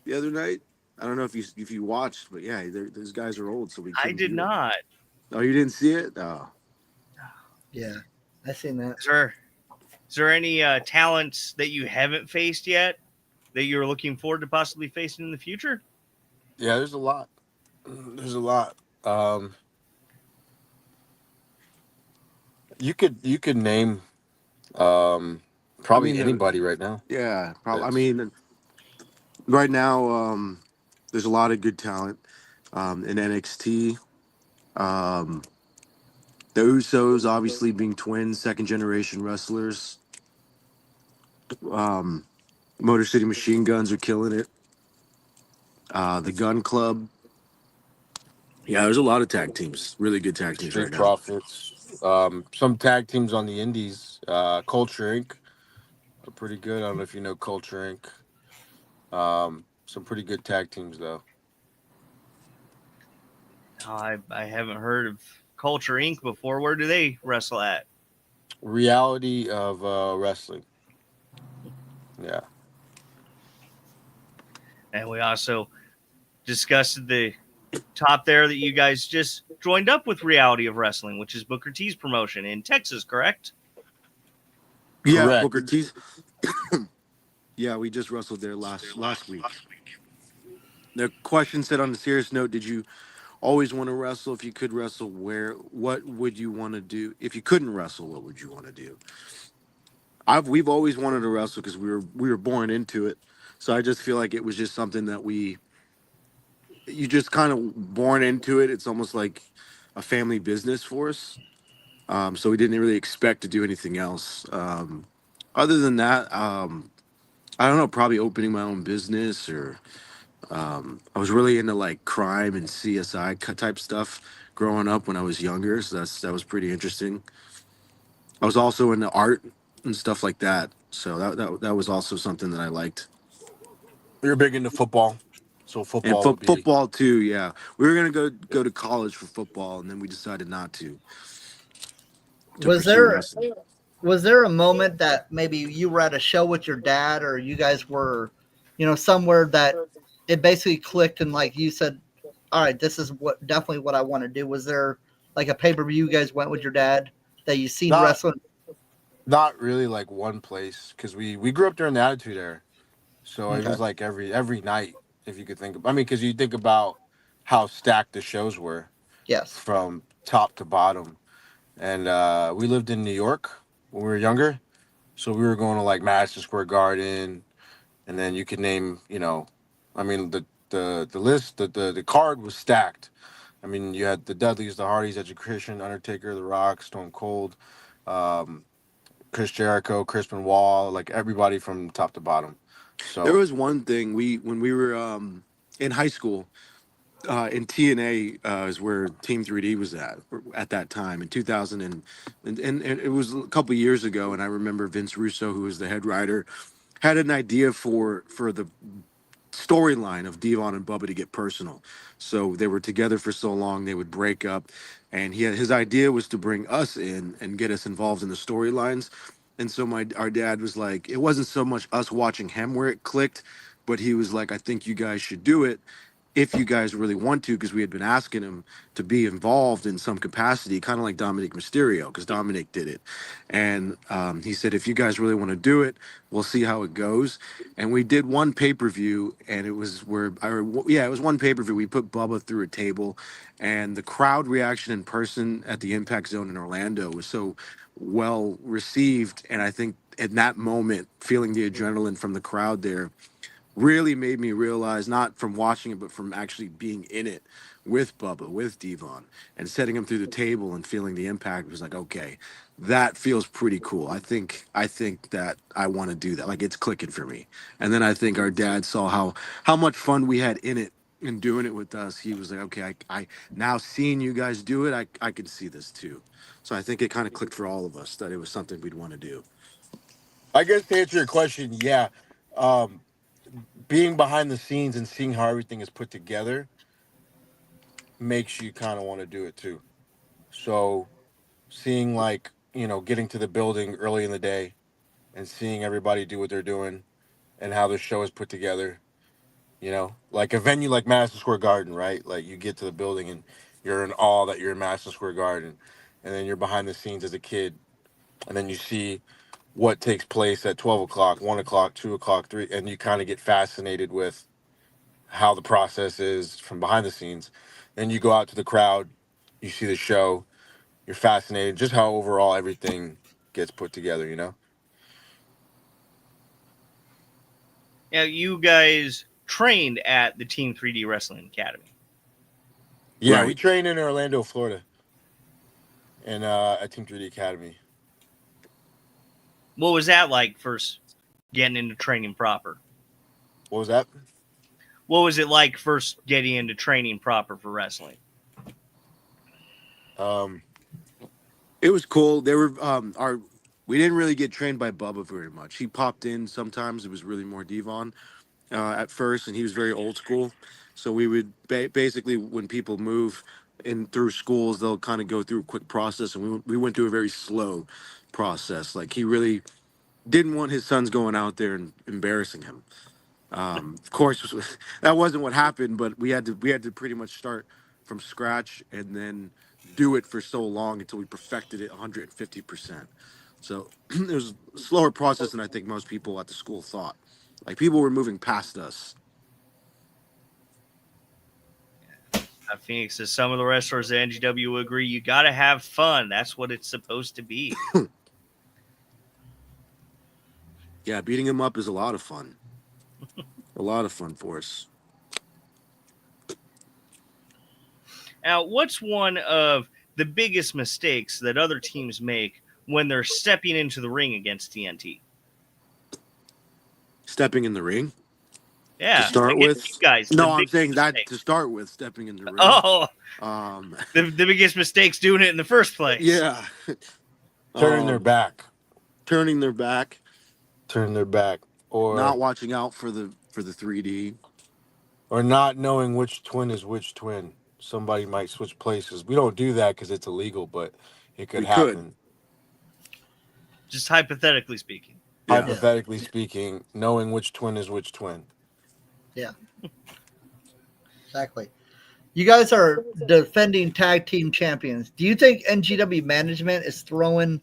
the other night. I don't know if you watched, but yeah, those guys are old, so we. I did not. Oh, you didn't see it? Oh. Yeah, I seen that. Is there any talents that you haven't faced yet that you're looking forward to possibly facing in the future? Yeah, there's a lot. There's a lot. You could name probably anybody right now. Yeah, probably. I mean, right now, there's a lot of good talent in NXT. The Usos, obviously being twins, second generation wrestlers. Motor City Machine Guns are killing it. The Gun Club. Yeah, there's a lot of tag teams, really good tag teams Street right now. Profits. Some tag teams on the indies. Culture Inc. are pretty good. I don't know if you know Culture Inc. Some pretty good tag teams though. I haven't heard of Culture Inc. before. Where do they wrestle at? Reality of wrestling. Yeah. And we also discussed the top there that you guys just joined up with Reality of Wrestling, which is Booker T's promotion in Texas, correct? Yeah, Correct. Booker T's. Yeah, we just wrestled there last week. The question said, on a serious note, did you always want to wrestle? If you could wrestle, what would you want to do? If you couldn't wrestle, what would you want to do? We've always wanted to wrestle because we were born into it. So I just feel like it was just something that you just kind of born into it. It's almost like a family business for us. So we didn't really expect to do anything else. Other than that, I don't know, probably opening my own business, or I was really into like crime and CSI type stuff growing up when I was younger. So that was pretty interesting. I was also into art and stuff like that. So that was also something that I liked. You're big into football, so And football would be. football too, yeah. We were gonna go to college for football, and then we decided not to. Was pursue there wrestling. was there a moment that maybe you were at a show with your dad, or you guys were, somewhere that it basically clicked and like you said, all right, this is definitely what I want to do? Was there like a pay-per-view you guys went with your dad that you seen Not wrestling? not really like one place, because we grew up during the Attitude Era, so it Okay. was like every night, if you could think of. I mean, because you think about how stacked the shows were Yes. from top to bottom, and we lived in New York when we were younger, so we were going to like Madison Square Garden, and then you could name, I mean the list, the card was stacked. I mean, you had the Dudleys, the Hardys, Edge of Christian, Undertaker, The Rock, Stone Cold, Chris Jericho, Chris Benoit, like everybody from top to bottom. So There was one thing when we were in high school, in TNA is where Team 3D was at that time in 2000, and it was a couple years ago. And I remember Vince Russo, who was the head writer, had an idea for the storyline of Devon and Bubba to get personal. So they were together for so long, they would break up, and his idea was to bring us in and get us involved in the storylines. And so our dad was like, it wasn't so much us watching him where it clicked, but he was like, I think you guys should do it if you guys really want to, because we had been asking him to be involved in some capacity, kind of like Dominic Mysterio, because Dominic did it. And he said, if you guys really want to do it, we'll see how it goes. And we did one pay-per-view, and it was it was one pay-per-view. We put Bubba through a table, and the crowd reaction in person at the Impact Zone in Orlando was so well received. And I think at that moment, feeling the adrenaline from the crowd there really made me realize, not from watching it, but from actually being in it with Bubba, with Devon, and setting him through the table and feeling the impact, was like, okay, that feels pretty cool. I think that I want to do that. Like, it's clicking for me. And then I think our dad saw how much fun we had in it and doing it with us. He was like, okay, I now seeing you guys do it, I can see this too. So I think it kind of clicked for all of us that it was something we'd want to do. I guess to answer your question, yeah. Um, Being behind the scenes and seeing how everything is put together makes you kind of want to do it too. So seeing, like, getting to the building early in the day and seeing everybody do what they're doing and how the show is put together, like a venue like Madison Square Garden, right? Like, you get to the building and you're in awe that you're in Madison Square Garden, and then you're behind the scenes as a kid, and then you see what takes place at 12 o'clock, 1 o'clock, 2 o'clock, 3, and you kind of get fascinated with how the process is from behind the scenes. Then you go out to the crowd, you see the show, you're fascinated just how overall everything gets put together. Now, you guys trained at the Team 3D Wrestling Academy. Yeah, Right. we train in Orlando, Florida, and at Team 3D Academy. What was that like first getting into training proper? What was that? What was it like first getting into training proper for wrestling? It was cool. They were we didn't really get trained by Bubba very much. He popped in sometimes. It was really more Devon at first, and he was very old school. So we would basically, when people move in through schools, they'll kind of go through a quick process, and we went through a very slow process. Like, he really didn't want his sons going out there and embarrassing him. Of course, that wasn't what happened, but we had to pretty much start from scratch and then do it for so long until we perfected it 150%. So it was a slower process than I think most people at the school thought. Like, people were moving past us. Phoenix says some of the wrestlers at NGW will agree you got to have fun. That's what it's supposed to be. Yeah, beating him up is a lot of fun. A lot of fun for us. Now, what's one of the biggest mistakes that other teams make when they're stepping into the ring against TNT? Stepping in the ring? Yeah. To start with? You guys, no, I'm saying that to start with, stepping in the ring. Oh. The biggest mistake's doing it in the first place. Yeah. Turning their back. Turning their back. Turning their back. Or not watching out for the 3D. Or not knowing which twin is which twin. Somebody might switch places. We don't do that because it's illegal, but it could happen. Just hypothetically speaking. Yeah. Hypothetically speaking, knowing which twin is which twin. Yeah. Exactly. You guys are defending tag team champions. Do you think NGW management is throwing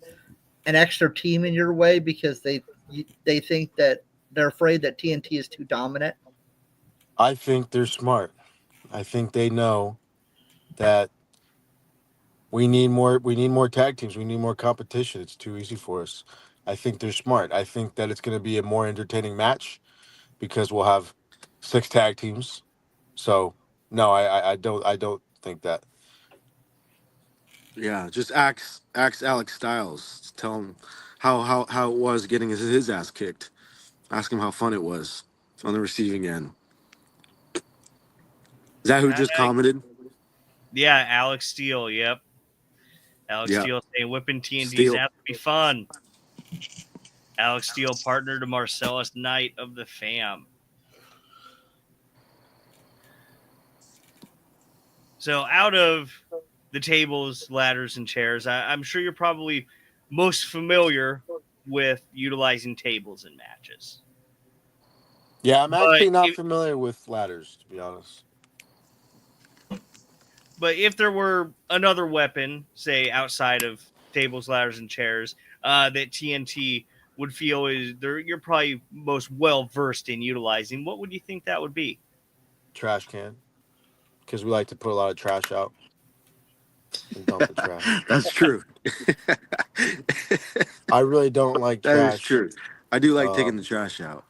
an extra team in your way because they think that they're afraid that TNT is too dominant? I think they're smart. I think they know that we need more tag teams. We need more competition. It's too easy for us. I think they're smart. I think that it's going to be a more entertaining match because we'll have 6 tag teams. So no, I don't think that. Yeah, just ask Alex Styles. Tell him how it was getting his ass kicked. Ask him how fun it was on the receiving end. Is that who just commented? Yeah, Alex Steele. Yep. Alex Steele saying whipping TNT's have to be fun. Alex Steele partner to Marcellus Knight of the Fam. So out of the tables, ladders, and chairs, I'm sure you're probably most familiar with utilizing tables in matches. Yeah, I'm But actually not familiar with ladders, to be honest. But if there were another weapon, say outside of tables, ladders, and chairs, that TNT would feel you're probably most well versed in utilizing, what would you think that would be? Trash can, because we like to put a lot of trash out and dump the trash. That's true. I really don't like That is trash. true. I do like taking the Um, trash out.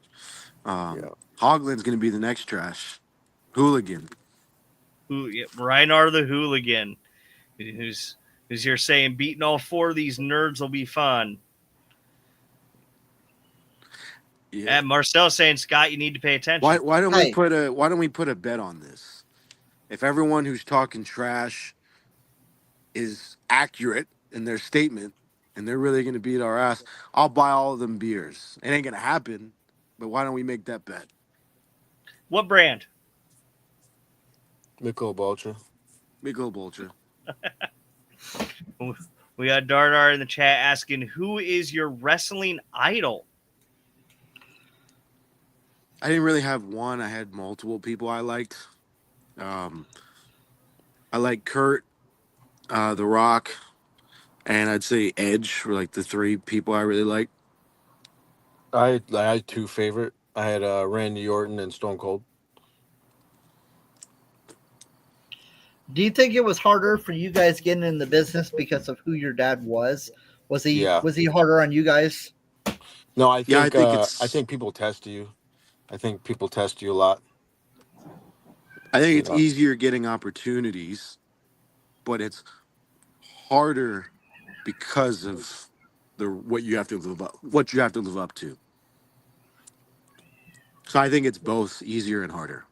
yeah. Hoglin's going to be the next trash. Hooligan. Reinar the Hooligan, who's here saying beating all four of these nerds will be fun. Yeah. And Marcel saying, Scott, you need to pay attention. Why don't we put a bet on this? If everyone who's talking trash is accurate in their statement and they're really going to beat our ass, I'll buy all of them beers. It ain't going to happen, but why don't we make that bet? What brand? Michelob Ultra. Michelob Ultra. We got Dardar in the chat asking, who is your wrestling idol? I didn't really have one. I had multiple people I liked. I like Kurt, The Rock, and I'd say Edge were like the three people I really liked. I had two favorite. I had Randy Orton and Stone Cold. Do you think it was harder for you guys getting in the business because of who your dad was? Was he harder on you guys? No, I think I I think people test you. I think people test you a lot. I think it's easier getting opportunities, but it's harder because of what you have to live up to. So I think it's both easier and harder.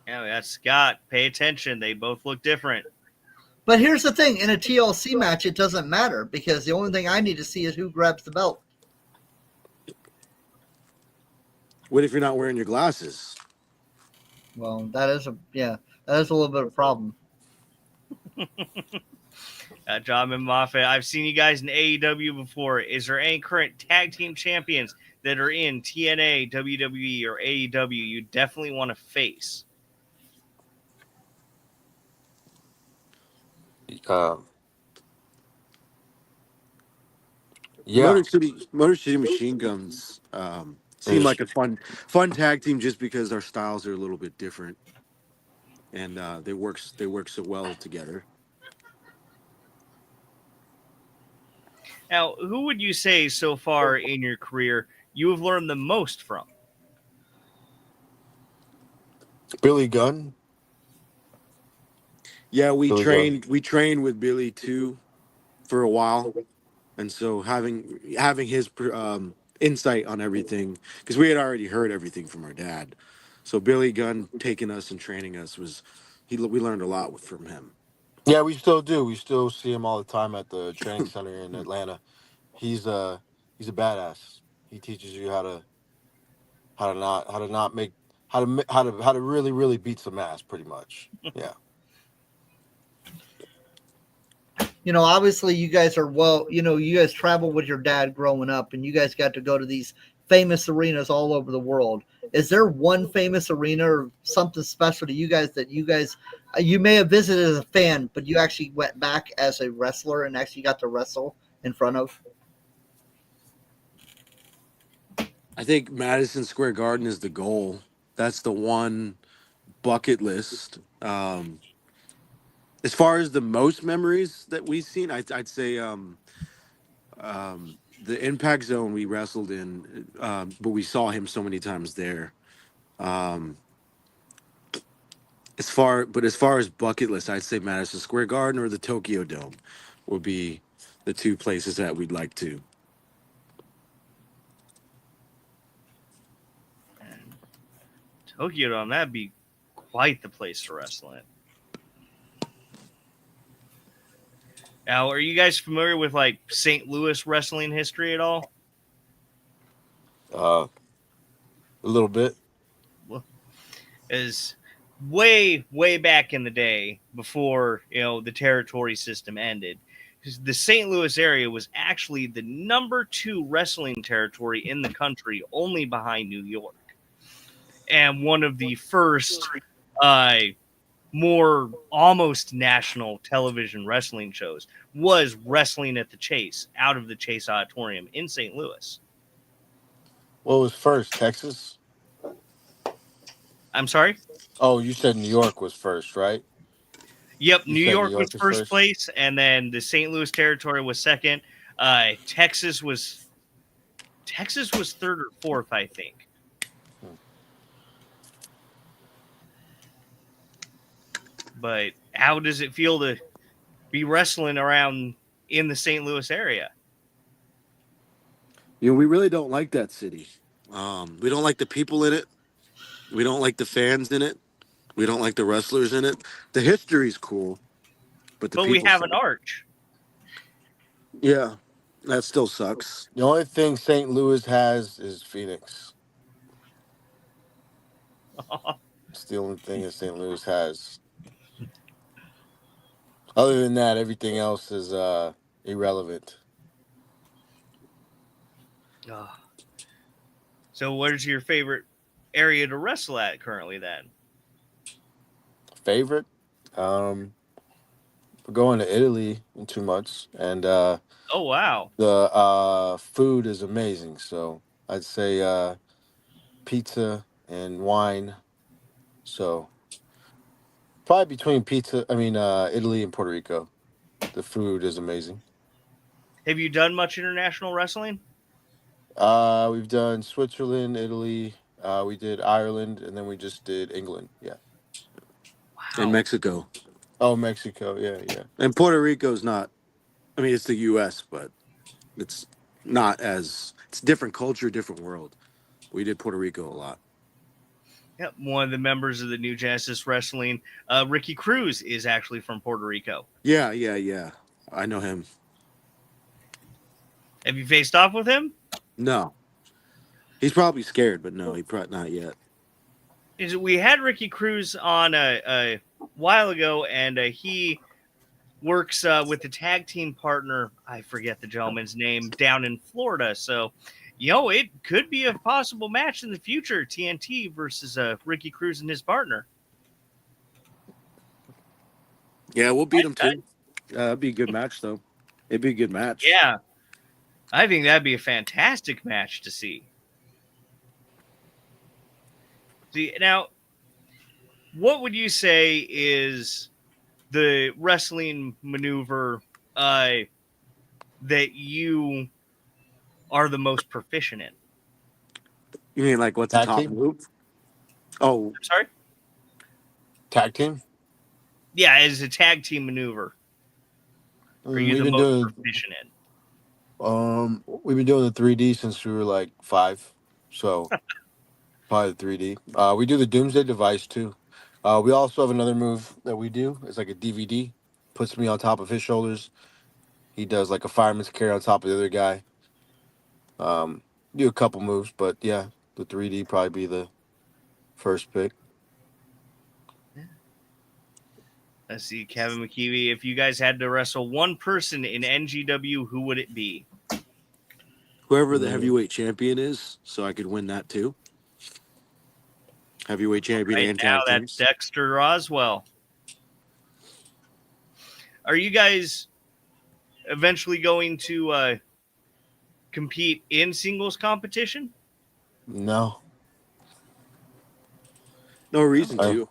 Yeah, that's Scott. Pay attention. They both look different. But here's the thing. In a TLC match, it doesn't matter because the only thing I need to see is who grabs the belt. What if you're not wearing your glasses? Well, that is a little bit of a problem. John and Moffat, I've seen you guys in AEW before. Is there any current tag team champions that are in TNA, WWE, or AEW you definitely want to face? Yeah. Motor City Machine Guns seem like a fun tag team just because our styles are a little bit different, and they work so well together. Now, who would you say so far in your career you have learned the most from? Billy Gunn. Yeah, we Billy trained with Billy too for a while, and so having his insight on everything, because we had already heard everything from our dad, so Billy Gunn taking us and training us we learned a lot from him. Yeah, we still do. We still see him all the time at the training center in Atlanta. He's a badass. He teaches you how to really really beat some ass, pretty much. Yeah. Obviously you guys are you guys travel with your dad growing up and you guys got to go to these famous arenas all over the world. Is there one famous arena or something special to you guys that you may have visited as a fan, but you actually went back as a wrestler and actually got to wrestle in front of? I think Madison Square Garden is the goal. That's the one bucket list. As far as the most memories that we've seen, I'd say the Impact Zone we wrestled in, but we saw him so many times there. As far as bucket list, I'd say Madison Square Garden or the Tokyo Dome would be the two places that we'd like to. Tokyo Dome, that'd be quite the place to wrestle in. Now, are you guys familiar with like St. Louis wrestling history at all? A little bit. Well, is way back in the day before the territory system ended. the St. Louis area was actually the number 2 wrestling territory in the country, only behind New York. And one of the first more almost national television wrestling shows was Wrestling at the Chase, out of the Chase Auditorium in St. Louis. What was first, Texas? I'm sorry? Oh, you said New York was first, right? Yep, You New said New York was York was first first? place, and then the St. Louis territory was second. Texas was third or fourth, I think. But how does it feel to be wrestling around in the St. Louis area? You know, we really don't like that city. We don't like the people in it. We don't like the fans in it. We don't like the wrestlers in it. The history's cool, but the But we people have an suck. arch. Yeah, that still sucks. The only thing St. Louis has is Phoenix. It's the only thing that St. Louis has. Other than that, everything else is irrelevant. So where's your favorite area to wrestle at currently then? Favorite? We're going to Italy in 2 months, and Oh, wow. the food is amazing. So I'd say pizza and wine. So probably between Italy and Puerto Rico. The food is amazing. Have you done much international wrestling? We've done Switzerland, Italy. We did Ireland, and then we just did England. Yeah. In Wow. Mexico. Oh, Mexico. Yeah, yeah. And Puerto Rico's not, I mean, it's the U.S., but it's not as, it's different culture, different world. We did Puerto Rico a lot. Yep, one of the members of the New Genesis Wrestling, Ricky Cruz, is actually from Puerto Rico. Yeah. I know him. Have you faced off with him? No. He's probably scared, but no, he probably not yet. We had Ricky Cruz on a while ago, and he works with the tag team partner, I forget the gentleman's name, down in Florida. So, it could be a possible match in the future, TNT versus Ricky Cruz and his partner. Yeah, we'll beat him too. That'd be a good match, though. It'd be a good match. Yeah, I think that'd be a fantastic match to see. See, now, what would you say is the wrestling maneuver that you are the most proficient in? You mean like what's the Tag top team? move? Oh, I'm sorry? Tag team? Yeah, as a tag team maneuver. Are you the most proficient in? We've been doing the 3D since we were like 5, so probably the 3D. We do the Doomsday Device too. We also have another move that we do. It's like a DVD. Puts me on top of his shoulders. He does like a fireman's carry on top of the other guy. Do a couple moves, but yeah, the 3D probably be the first pick. Let's see, Kevin McKeevy. If you guys had to wrestle one person in NGW, who would it be? whoever the heavyweight champion is, so I could win that too. Heavyweight champion Right and now, tag that's teams. Dexter Roswell. Are you guys eventually going to compete in singles competition? No. No reason to.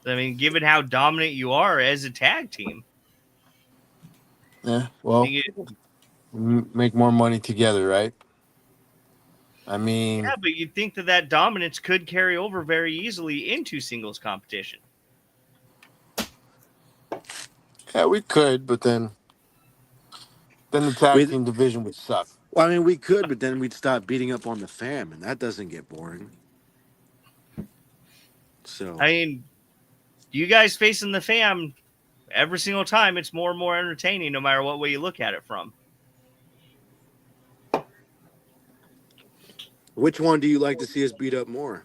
I mean, given how dominant you are as a tag team. Yeah, well, make more money together, right? I mean, Yeah, but you'd think that dominance could carry over very easily into singles competition. yeah, we could, but then the tag team division would suck. Well, I mean, we could, but then we'd stop beating up on the fam, and that doesn't get boring. So I mean, you guys facing the fam every single time, it's more and more entertaining no matter what way you look at it from. which one do you like to see us beat up more?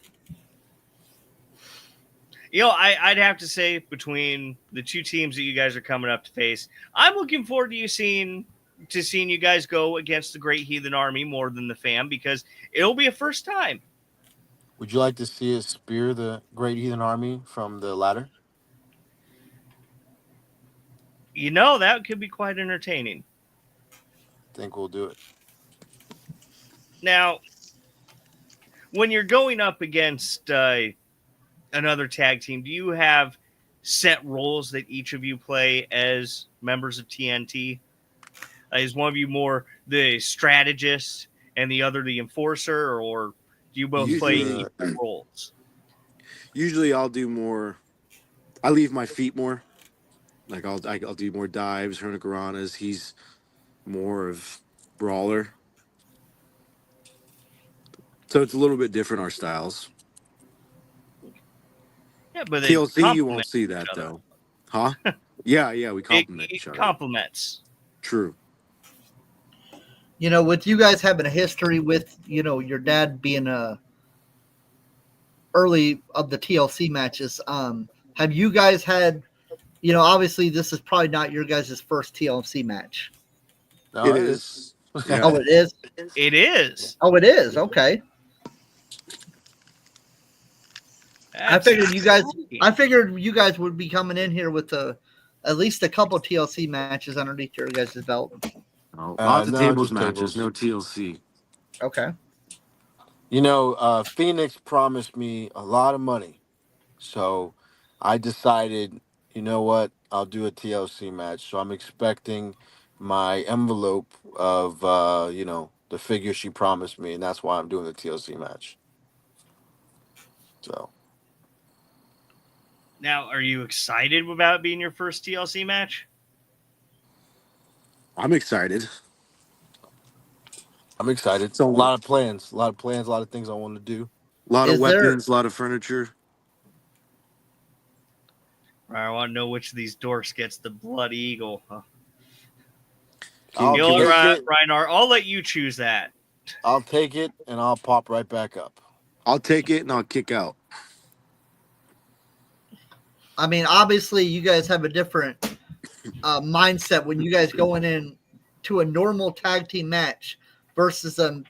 I'd have to say between the two teams that you guys are coming up to face, I'm looking forward to seeing you guys go against the Great Heathen Army more than the Fam, because it'll be a first time. Would you like to see us spear the Great Heathen Army from the ladder? That could be quite entertaining. I think we'll do it. Now, when you're going up against another tag team, do you have set roles that each of you play as members of TNT? Is one of you more the strategist and the other the enforcer, or do you both play equal roles? Usually I'll do more. I leave my feet more. Like I'll do more dives, hurricanranas. He's more of brawler. So it's a little bit different, our styles. Yeah, but TLC, you won't see that though. Huh? Yeah, we complement each other. Compliments. True. With you guys having a history with, your dad being early of the TLC matches, have you guys had, obviously this is probably not your guys' first TLC match. No, it is. Yeah. Oh, it is? It is. Oh, it is. Okay. I figured you guys would be coming in here with at least a couple TLC matches underneath your guys' belt. Lots of tables matches, no TLC. Okay. Phoenix promised me a lot of money, so I decided, you know what, I'll do a TLC match. So I'm expecting my envelope of, the figure she promised me, and that's why I'm doing the TLC match. So. Now, are you excited about being your first TLC match? I'm excited. So, a lot of plans, a lot of things I want to do. A lot of weapons, a lot of furniture. I want to know which of these dorks gets the Blood Eagle. Huh? Reinhardt, I'll let you choose that. I'll take it, and I'll pop right back up. I'll take it, and I'll kick out. I mean, obviously, you guys have a different mindset when you guys going in to a normal tag team match versus a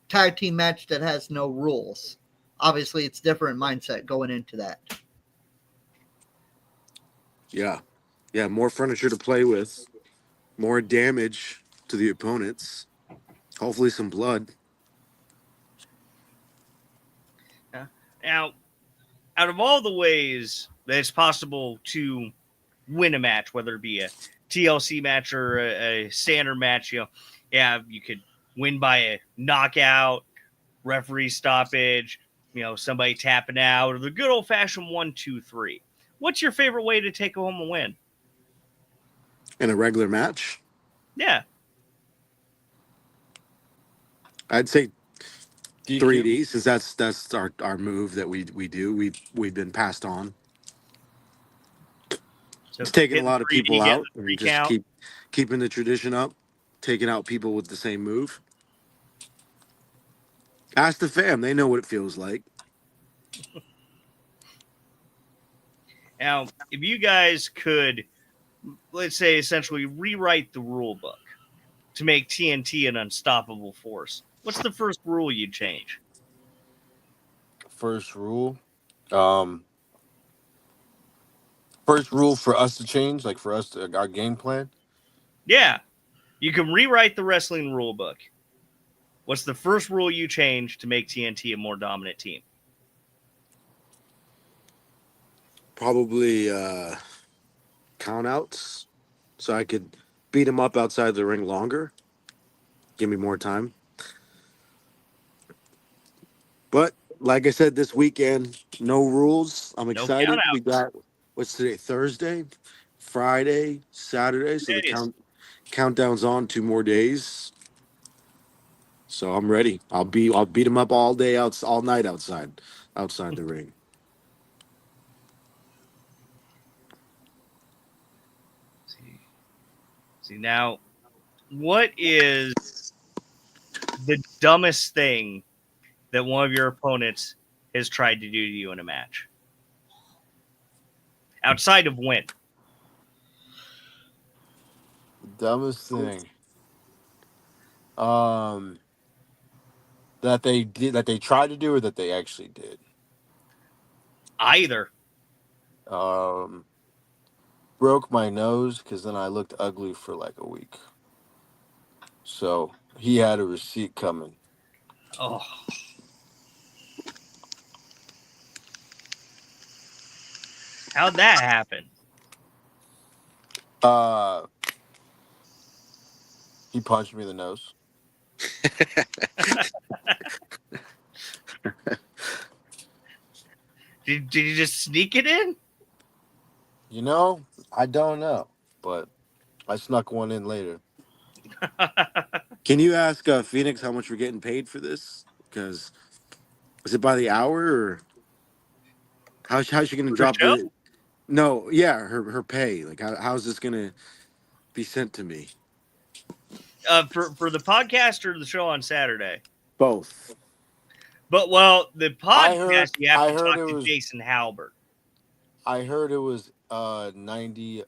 tag team match that has no rules. Obviously, it's different mindset going into that. Yeah, more furniture to play with, more damage to the opponents, hopefully some blood. Now, out of all the ways that it's possible to win a match, whether it be a TLC match or a standard match, you could win by a knockout, referee stoppage, somebody tapping out, or the good old-fashioned 1, 2, 3. What's your favorite way to take home a win? In a regular match? Yeah. I'd say 3D, since that's our move that we do. We've been passed on. So it's taking a lot of people out and just keeping the tradition up, taking out people with the same move. Ask the fam; they know what it feels like. Now, if you guys could, let's say, essentially rewrite the rule book to make TNT an unstoppable force, what's the first rule you'd change? First rule? First rule for us to change, like for us, our game plan? Yeah. You can rewrite the wrestling rule book. What's the first rule you change to make TNT a more dominant team? Probably countouts, so I could beat him up outside the ring longer. Give me more time. But like I said, this weekend, no rules. I'm excited. We got, what's today? Thursday, Friday, Saturday. So the countdown's on 2 more days. So I'm ready. I'll beat him up all day, all night outside the ring. See now, what is the dumbest thing that one of your opponents has tried to do to you in a match? outside of win? Dumbest thing. That they did, that they tried to do, or that they actually did. Either. Um, Broke my nose because then I looked ugly for like a week. So he had a receipt coming. Oh. How'd that happen? He punched me in the nose. Did you just sneak it in? You know, I don't know, but I snuck one in later. Can you ask Phoenix how much we're getting paid for this? Because is it by the hour, or how's she going to For the drop show? the? No, yeah, her pay. Like how's this going to be sent to me? For the podcast or the show on Saturday? Both. But well, the podcast you have I to heard talk it to was Jason Halbert. I heard it was 90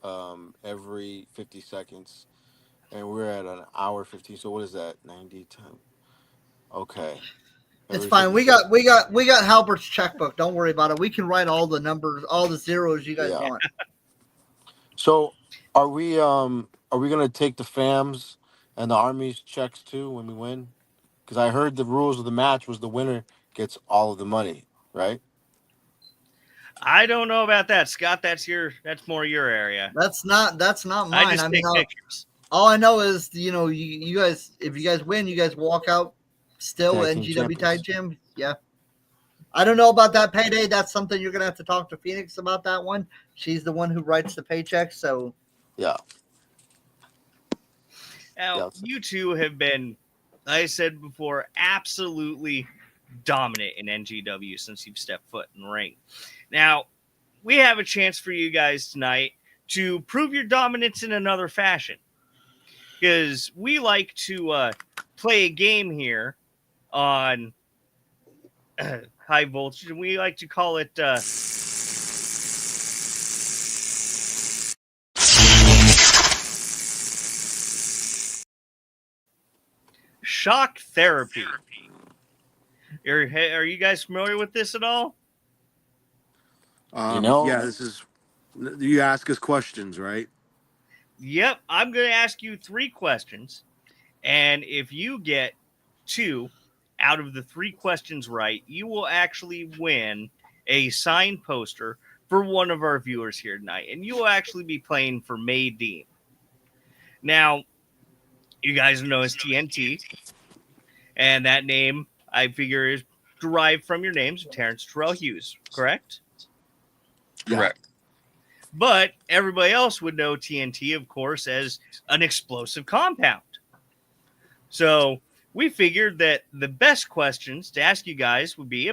every 50 seconds, and we're at an hour 15. So what is that? 90 times. Okay. It's Every fine. 50 We seconds. got Halbert's checkbook. Don't worry about it. We can write all the numbers, all the zeros you guys Yeah. want. So are we gonna take the FAMs and the Army's checks too when we win? Because I heard the rules of the match was the winner gets all of the money, right? I don't know about that, Scott. That's more your area. That's not I mine. just I mean, take pictures. all I know is you guys, if you guys win, you guys walk out still Tag team NGW Tag champions. Gym. Yeah. I don't know about that payday. That's something you're gonna have to talk to Phoenix about. That one. She's the one who writes the paycheck. So Yeah. Now, Yeah. you two have been, like I said before, absolutely dominant in NGW since you've stepped foot in the ring. Now, we have a chance for you guys tonight to prove your dominance in another fashion. Because we like to play a game here on High Voltage, and we like to call it shock therapy. Are you guys familiar with this at all? Yeah, this is. You ask us questions, right? Yep, I'm going to ask you 3 questions, and if you get 2 out of the 3 questions right, you will actually win a signed poster for one of our viewers here tonight, and you will actually be playing for May Dean. Now, you guys know as TNT, and that name, I figure, is derived from your names, Terrence, Terrell, Hughes, correct? Correct. But everybody else would know TNT, of course, as an explosive compound. So we figured that the best questions to ask you guys would be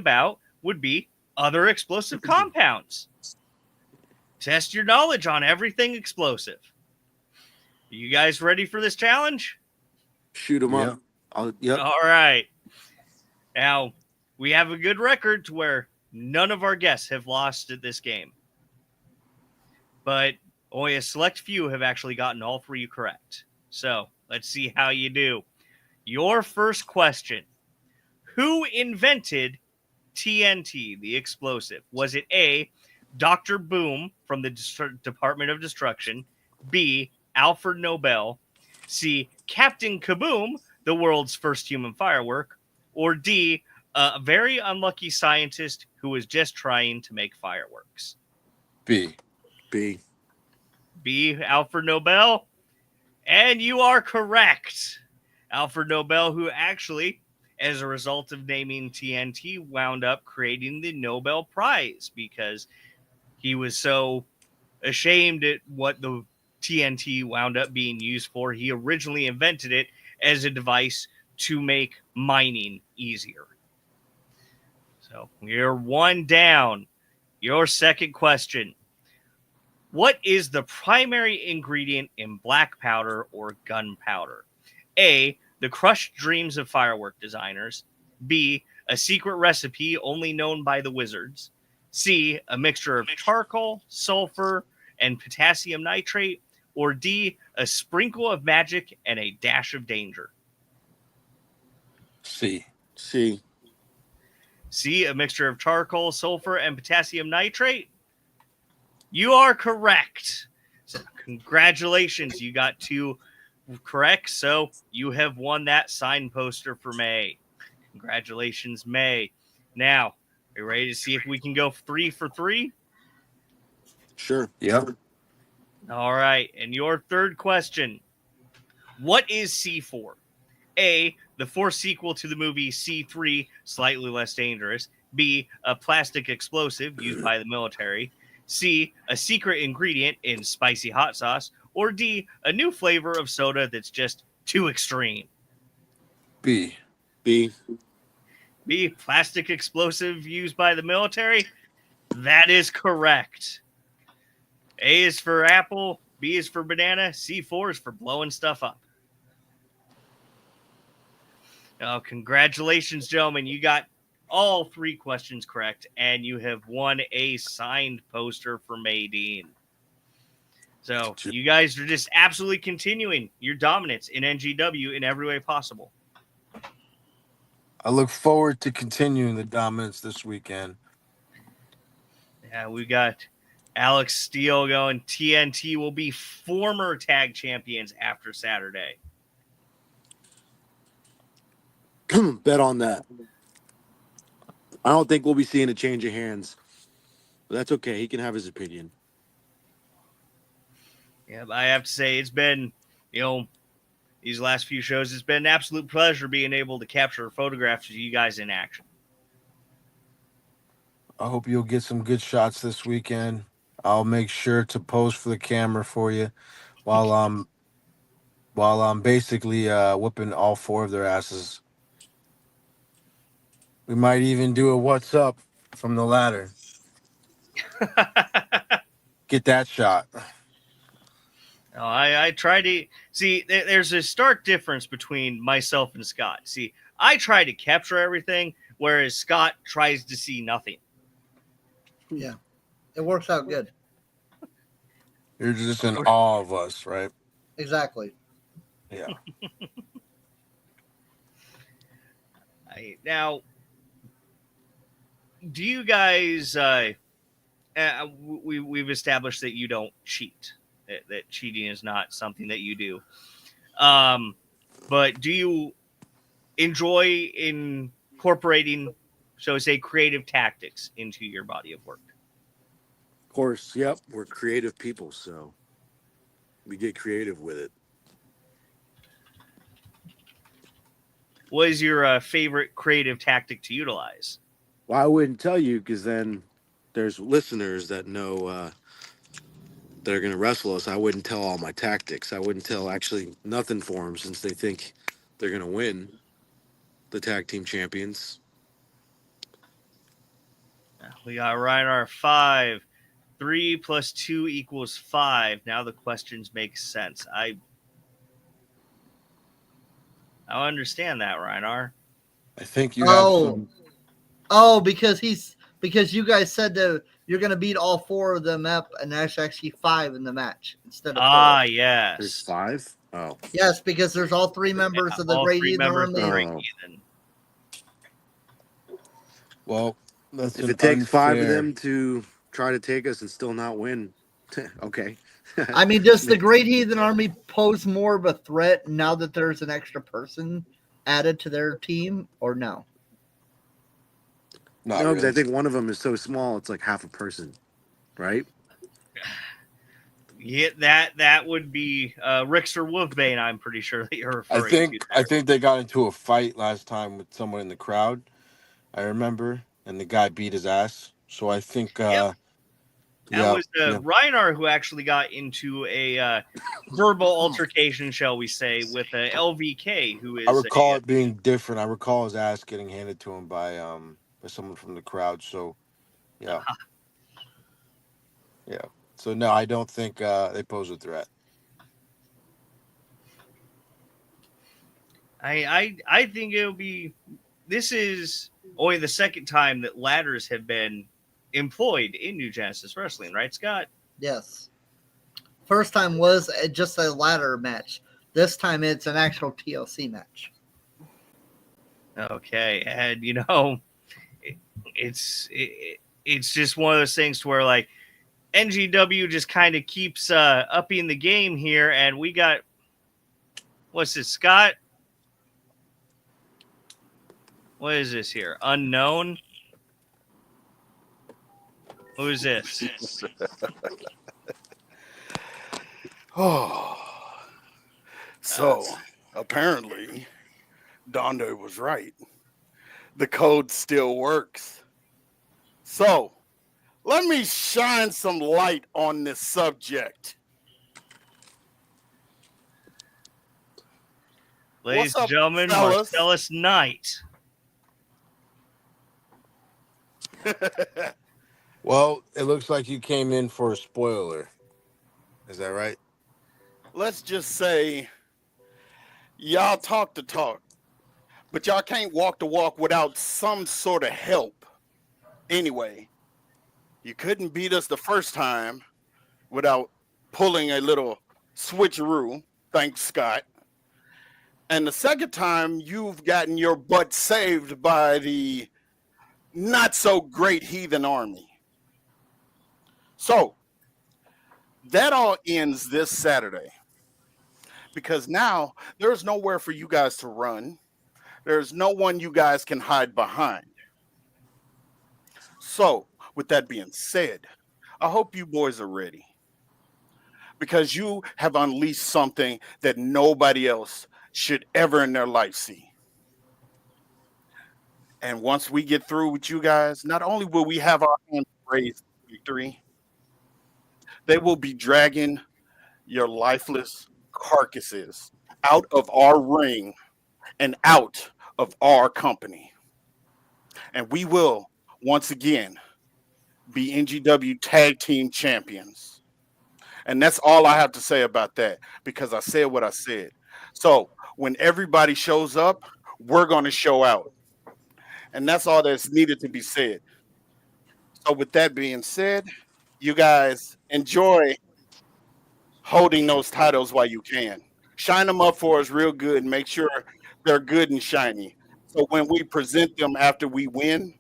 other explosive compounds. Test your knowledge on everything explosive. Are you guys ready for this challenge? Shoot them up. Yep. All right. Now, we have a good record to where none of our guests have lost at this game. But only a select few have actually gotten all 3 correct. So let's see how you do. Your first question. Who invented TNT, the explosive? Was it A, Dr. Boom from the Department of Destruction, B, Alfred Nobel, C, Captain Kaboom, the world's first human firework, or D, a very unlucky scientist who was just trying to make fireworks? B. B, Alfred Nobel. And you are correct. Alfred Nobel, who actually, as a result of naming TNT, wound up creating the Nobel Prize because he was so ashamed at what the TNT wound up being used for. He originally invented it as a device to make mining easier. So you're 1 down. Your second question. What is the primary ingredient in black powder or gunpowder? A, the crushed dreams of firework designers. B, a secret recipe only known by the wizards. C, a mixture of charcoal, sulfur, and potassium nitrate, or D, a sprinkle of magic and a dash of danger? C. C. C, a mixture of charcoal, sulfur, and potassium nitrate. You are correct. So congratulations, you got 2 correct. So you have won that signed poster for May. Congratulations, May. Now, are you ready to see if we can go 3 for 3? Sure. Yep. All right. And your third question. What is C4? A, the Force sequel to the movie C3, Slightly Less Dangerous. B, a plastic explosive used by the military. C, a secret ingredient in spicy hot sauce. Or D, a new flavor of soda that's just too extreme. B. B. B, plastic explosive used by the military. That is correct. A is for apple, B is for banana, C4 is for blowing stuff up. Oh, congratulations, gentlemen. You got all 3 questions correct, and you have won a signed poster for Maydeen. So you guys are just absolutely continuing your dominance in NGW in every way possible. I look forward to continuing the dominance this weekend. Yeah, we got Alex Steele going. TNT will be former tag champions after Saturday. Bet on that. I don't think we'll be seeing a change of hands. But that's okay. He can have his opinion. Yeah, I have to say it's been, these last few shows, it's been an absolute pleasure being able to capture photographs of you guys in action. I hope you'll get some good shots this weekend. I'll make sure to pose for the camera for you while I'm basically whipping all 4 of their asses. We might even do a what's up from the ladder. Get that shot. Oh, I try to see. There's a stark difference between myself and Scott. See, I try to capture everything, whereas Scott tries to see nothing. Yeah, it works out good. You're just in awe of us, right? Exactly. Yeah. Now, do you guys? We've established that you don't cheat. That cheating is not something that you do. But do you enjoy incorporating, shall we say, creative tactics into your body of work? Of course, yep. We're creative people, so we get creative with it. What is your favorite creative tactic to utilize? Well, I wouldn't tell you because then there's listeners that know that are going to wrestle us. I wouldn't tell all my tactics. I wouldn't tell actually nothing for them since they think they're going to win the tag team champions. We got Reinar 5. 3 plus 2 equals 5. Now the questions make sense. I understand that, Reinar. I think you have some. Oh, because you guys said that you're going to beat all 4 of them up, and there's actually 5 in the match instead of 4. Yes. There's 5? Oh. Yes, because there's all 3 members of the Great Heathen Army. Well, if it takes 5 of them to try to take us and still not win, okay. I mean, does the Great Heathen Army pose more of a threat now that there's an extra person added to their team, or no? No, because I think one of them is so small, it's like half a person, right? Yeah, that would be Rickster Wolfbane, I'm pretty sure that you're referring to. I think they got into a fight last time with someone in the crowd, I remember, and the guy beat his ass. So I think that was Reinar who actually got into a verbal altercation, shall we say, with LVK, who is. I recall it being different. I recall his ass getting handed to him by someone from the crowd. So, yeah. Yeah. So, no, I don't think they pose a threat. I think it'll be. This is only the second time that ladders have been employed in New Genesis Wrestling, right, Scott? Yes. First time was just a ladder match. This time it's an actual TLC match. Okay, and it's just one of those things where like NGW just kind of keeps upping the game here, and we got what's this, Scott? What is this here? Unknown. Who is this? Oh, so apparently Donda was right. The code still works. So let me shine some light on this subject. Ladies What's and up, gentlemen, fellas? Marcellus Knight. Well, it looks like you came in for a spoiler. Is that right? Let's just say y'all talk the talk, but y'all can't walk the walk without some sort of help. Anyway, you couldn't beat us the first time without pulling a little switcheroo. Thanks, Scott. And the second time, you've gotten your butt saved by the not so great heathen army. So that all ends this Saturday because now there's nowhere for you guys to run. There's no one you guys can hide behind. So with that being said, I hope you boys are ready because you have unleashed something that nobody else should ever in their life see. And once we get through with you guys, not only will we have our hands raised in victory, they will be dragging your lifeless carcasses out of our ring and out of our company. And we will, once again, be NGW Tag Team Champions. And that's all I have to say about that because I said what I said. So when everybody shows up, we're going to show out. And that's all that's needed to be said. So with that being said, you guys enjoy holding those titles while you can. Shine them up for us real good and make sure they're good and shiny. So when we present them after we win,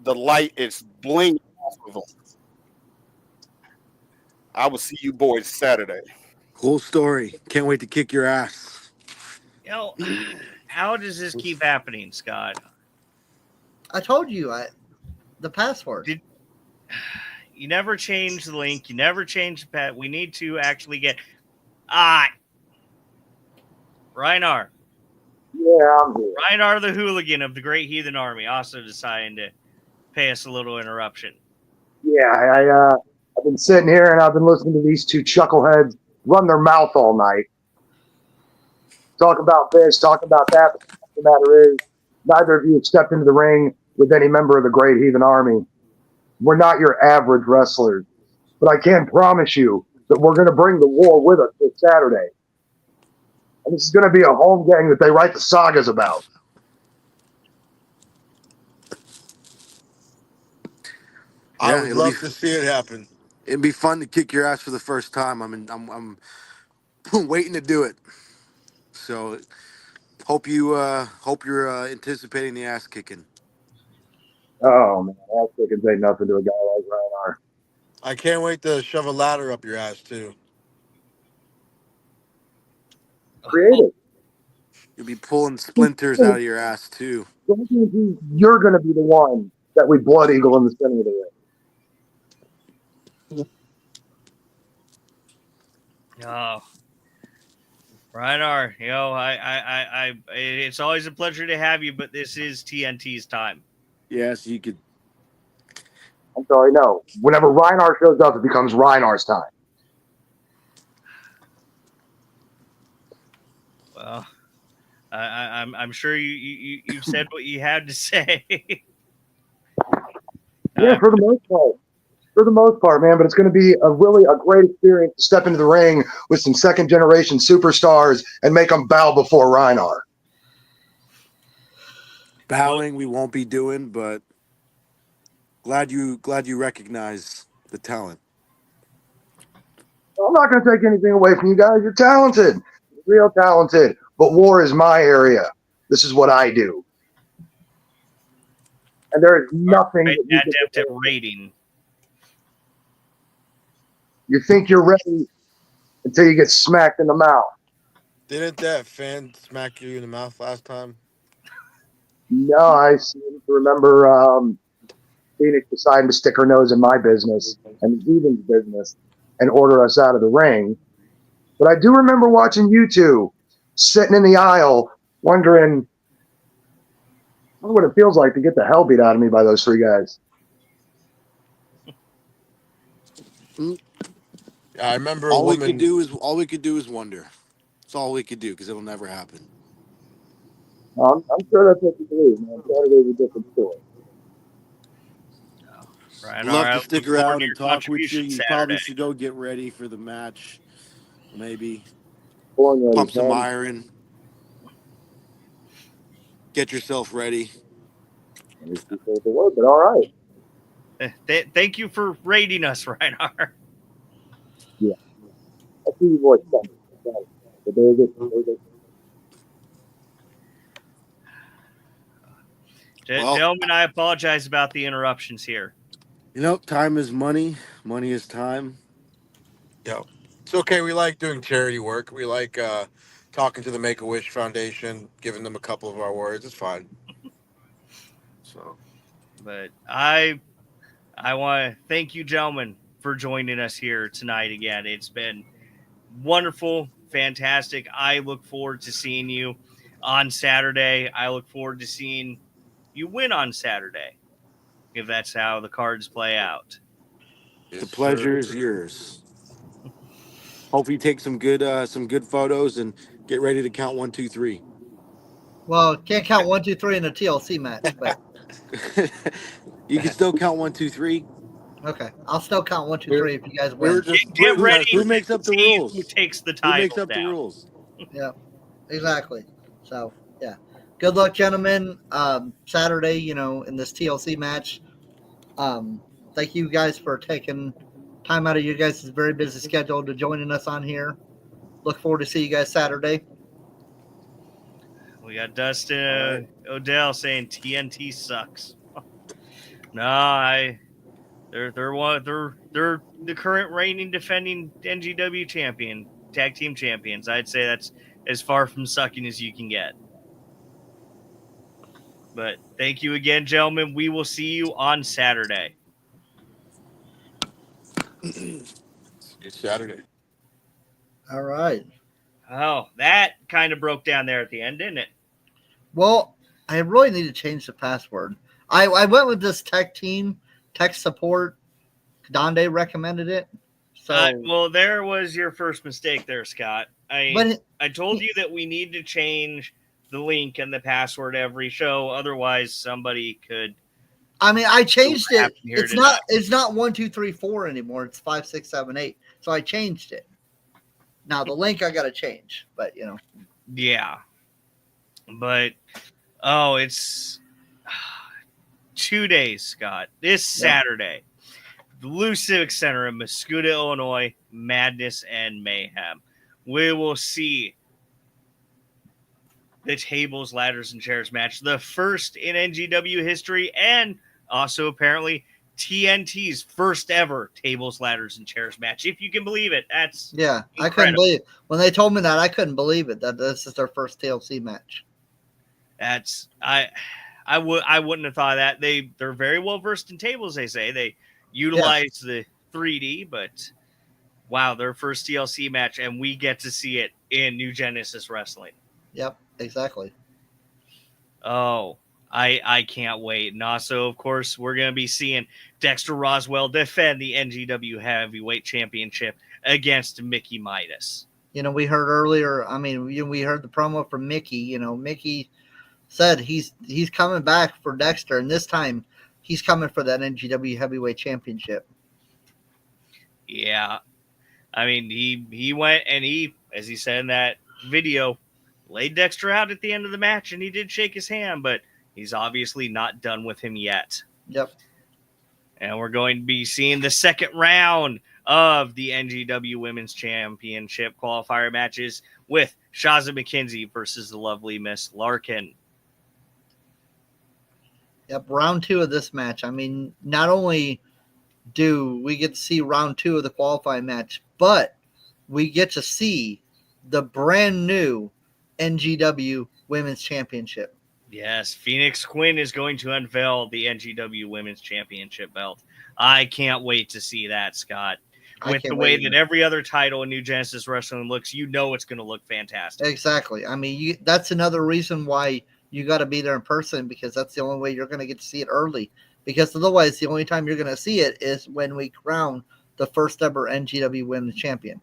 the light is blinging off of them. I will see you boys Saturday. Cool story. Can't wait to kick your ass. How does this keep happening, Scott? I told you the password. You never change the link. You never change the pet. We need to actually get Reinar. Yeah, I'm here. Reinar the hooligan of the Great Heathen Army also deciding to pay us a little interruption. Yeah, I've been sitting here and I've been listening to these two chuckleheads run their mouth all night. Talk about this, talk about that. But the matter is, neither of you have stepped into the ring with any member of the Great Heathen Army. We're not your average wrestlers. But I can promise you that we're going to bring the war with us this Saturday. And this is going to be a home gang that they write the sagas about. I would love to see it happen. It'd be fun to kick your ass for the first time. I'm waiting to do it. So hope you're anticipating the ass kicking. Oh, man, ass kicking ain't nothing to a guy like Reinar. I can't wait to shove a ladder up your ass too. Creative. You'll be pulling splinters out of your ass too. You're going to be the one that we blood eagle in the center of the ring. Oh, Reinar, I it's always a pleasure to have you, but this is TNT's time. Yes, you could. I'm sorry, no. Whenever Reinar shows up, it becomes Reinar's time. Well, I'm sure you've said what you had to say. Yeah, for the most part. For the most part, man, but it's going to be a great experience to step into the ring with some second-generation superstars and make them bow before Reinar. Bowing we won't be doing, but Glad you recognize the talent. I'm not going to take anything away from you guys. You're talented, real talented. But war is my area. This is what I do. And there is nothing Right, that you that can depth do. of rating. You think you're ready until you get smacked in the mouth. Didn't that fan smack you in the mouth last time? No, I seem to remember Phoenix deciding to stick her nose in my business and Eden's business and order us out of the ring. But I do remember watching you two sitting in the aisle wondering what it feels like to get the hell beat out of me by those three guys. I remember a All we could woman. do is wonder. That's all we could do because it'll never happen. I'm sure that's what you believe, man. Saturday's a different story. Right, I'd all love right. to stick Look forward around to and your talk with you. contribution You probably Saturday. should go get ready for the match. Maybe Born ready, pump some man. iron. Get yourself ready. Let me see if the word, but all right. Thank you for rating us, Reinhardt. Yeah. I see your voice coming. But there's it. Well, Gentlemen, I apologize about the interruptions here. time is money. Money is time. Yeah, it's okay. We like doing charity work. We like talking to the Make-A-Wish Foundation, giving them a couple of our words. It's fine. So, But I want to thank you, gentlemen, for joining us here tonight again. It's been wonderful, fantastic. I look forward to seeing you on Saturday. I look forward to seeing you win on Saturday, if that's how the cards play out. yes, The pleasure sir. is yours. Hope you take some good photos and get ready to count 1, 2, 3. Well, can't count 1, 2, 3 in a TLC match, but You can still count 1, 2, 3. okay. I'll still count 1, 2, We're, 3 if you guys we were win. just Get putting ready Who to makes up the see who rules? takes the Who makes title up the down. rules? Yeah, exactly. So, yeah. Good luck, gentlemen. Saturday, in this TLC match. Thank you guys for taking time out of your guys' very busy schedule to joining us on here. Look forward to see you guys Saturday. We got Dustin Odell saying TNT sucks. No, they're the current reigning defending NGW champion, tag team champions. I'd say that's as far from sucking as you can get. But thank you again, gentlemen. We will see you on Saturday. it's Saturday. All right. Oh, that kind of broke down there at the end, didn't it? Well, I really need to change the password. I went with this tech support. Donde recommended it. So well, there was your first mistake there, Scott. I told you that we need to change the link and the password every show, otherwise somebody could. I mean, I changed it. It's not 1, 2, 3, 4 anymore. It's 5, 6, 7, 8. So I changed it. Now the link I got to change, but Yeah, but it's 2 days, Scott. This Saturday, the Lou Civic Center in Muscuda, Illinois, Madness and Mayhem. We will see the tables, ladders, and chairs match, the first in NGW history, and also apparently TNT's first ever tables, ladders, and chairs match. If you can believe it, that's incredible. I couldn't believe it. When they told me that, I couldn't believe it that this is their first TLC match. That's I wouldn't have thought of that. They're very well versed in tables. They say they utilize the 3D, but wow, their first TLC match, and we get to see it in New Genesis Wrestling. Yep, exactly. Oh, I can't wait. And also, of course, we're going to be seeing Dexter Roswell defend the NGW Heavyweight Championship against Mickey Midas. We heard earlier, we heard the promo from Mickey. Mickey said he's coming back for Dexter, and this time he's coming for that NGW Heavyweight Championship. Yeah. I mean, he went and he, as he said in that video, laid Dexter out at the end of the match, and he did shake his hand, but he's obviously not done with him yet. Yep. And we're going to be seeing the second round of the NGW Women's Championship qualifier matches with Shaza McKenzie versus the lovely Miss Larkin. Yep, round 2 of this match. I mean, not only do we get to see round 2 of the qualifying match, but we get to see the brand new NGW Women's Championship. Yes, Phoenix Quinn is going to unveil the NGW Women's Championship belt. I can't wait to see that, Scott. With the way that every other title in New Genesis Wrestling looks, you know it's going to look fantastic. Exactly. I mean, that's another reason why you got to be there in person, because that's the only way you're going to get to see it early. Because otherwise, the only time you're going to see it is when we crown the first ever NGW Women's Champion.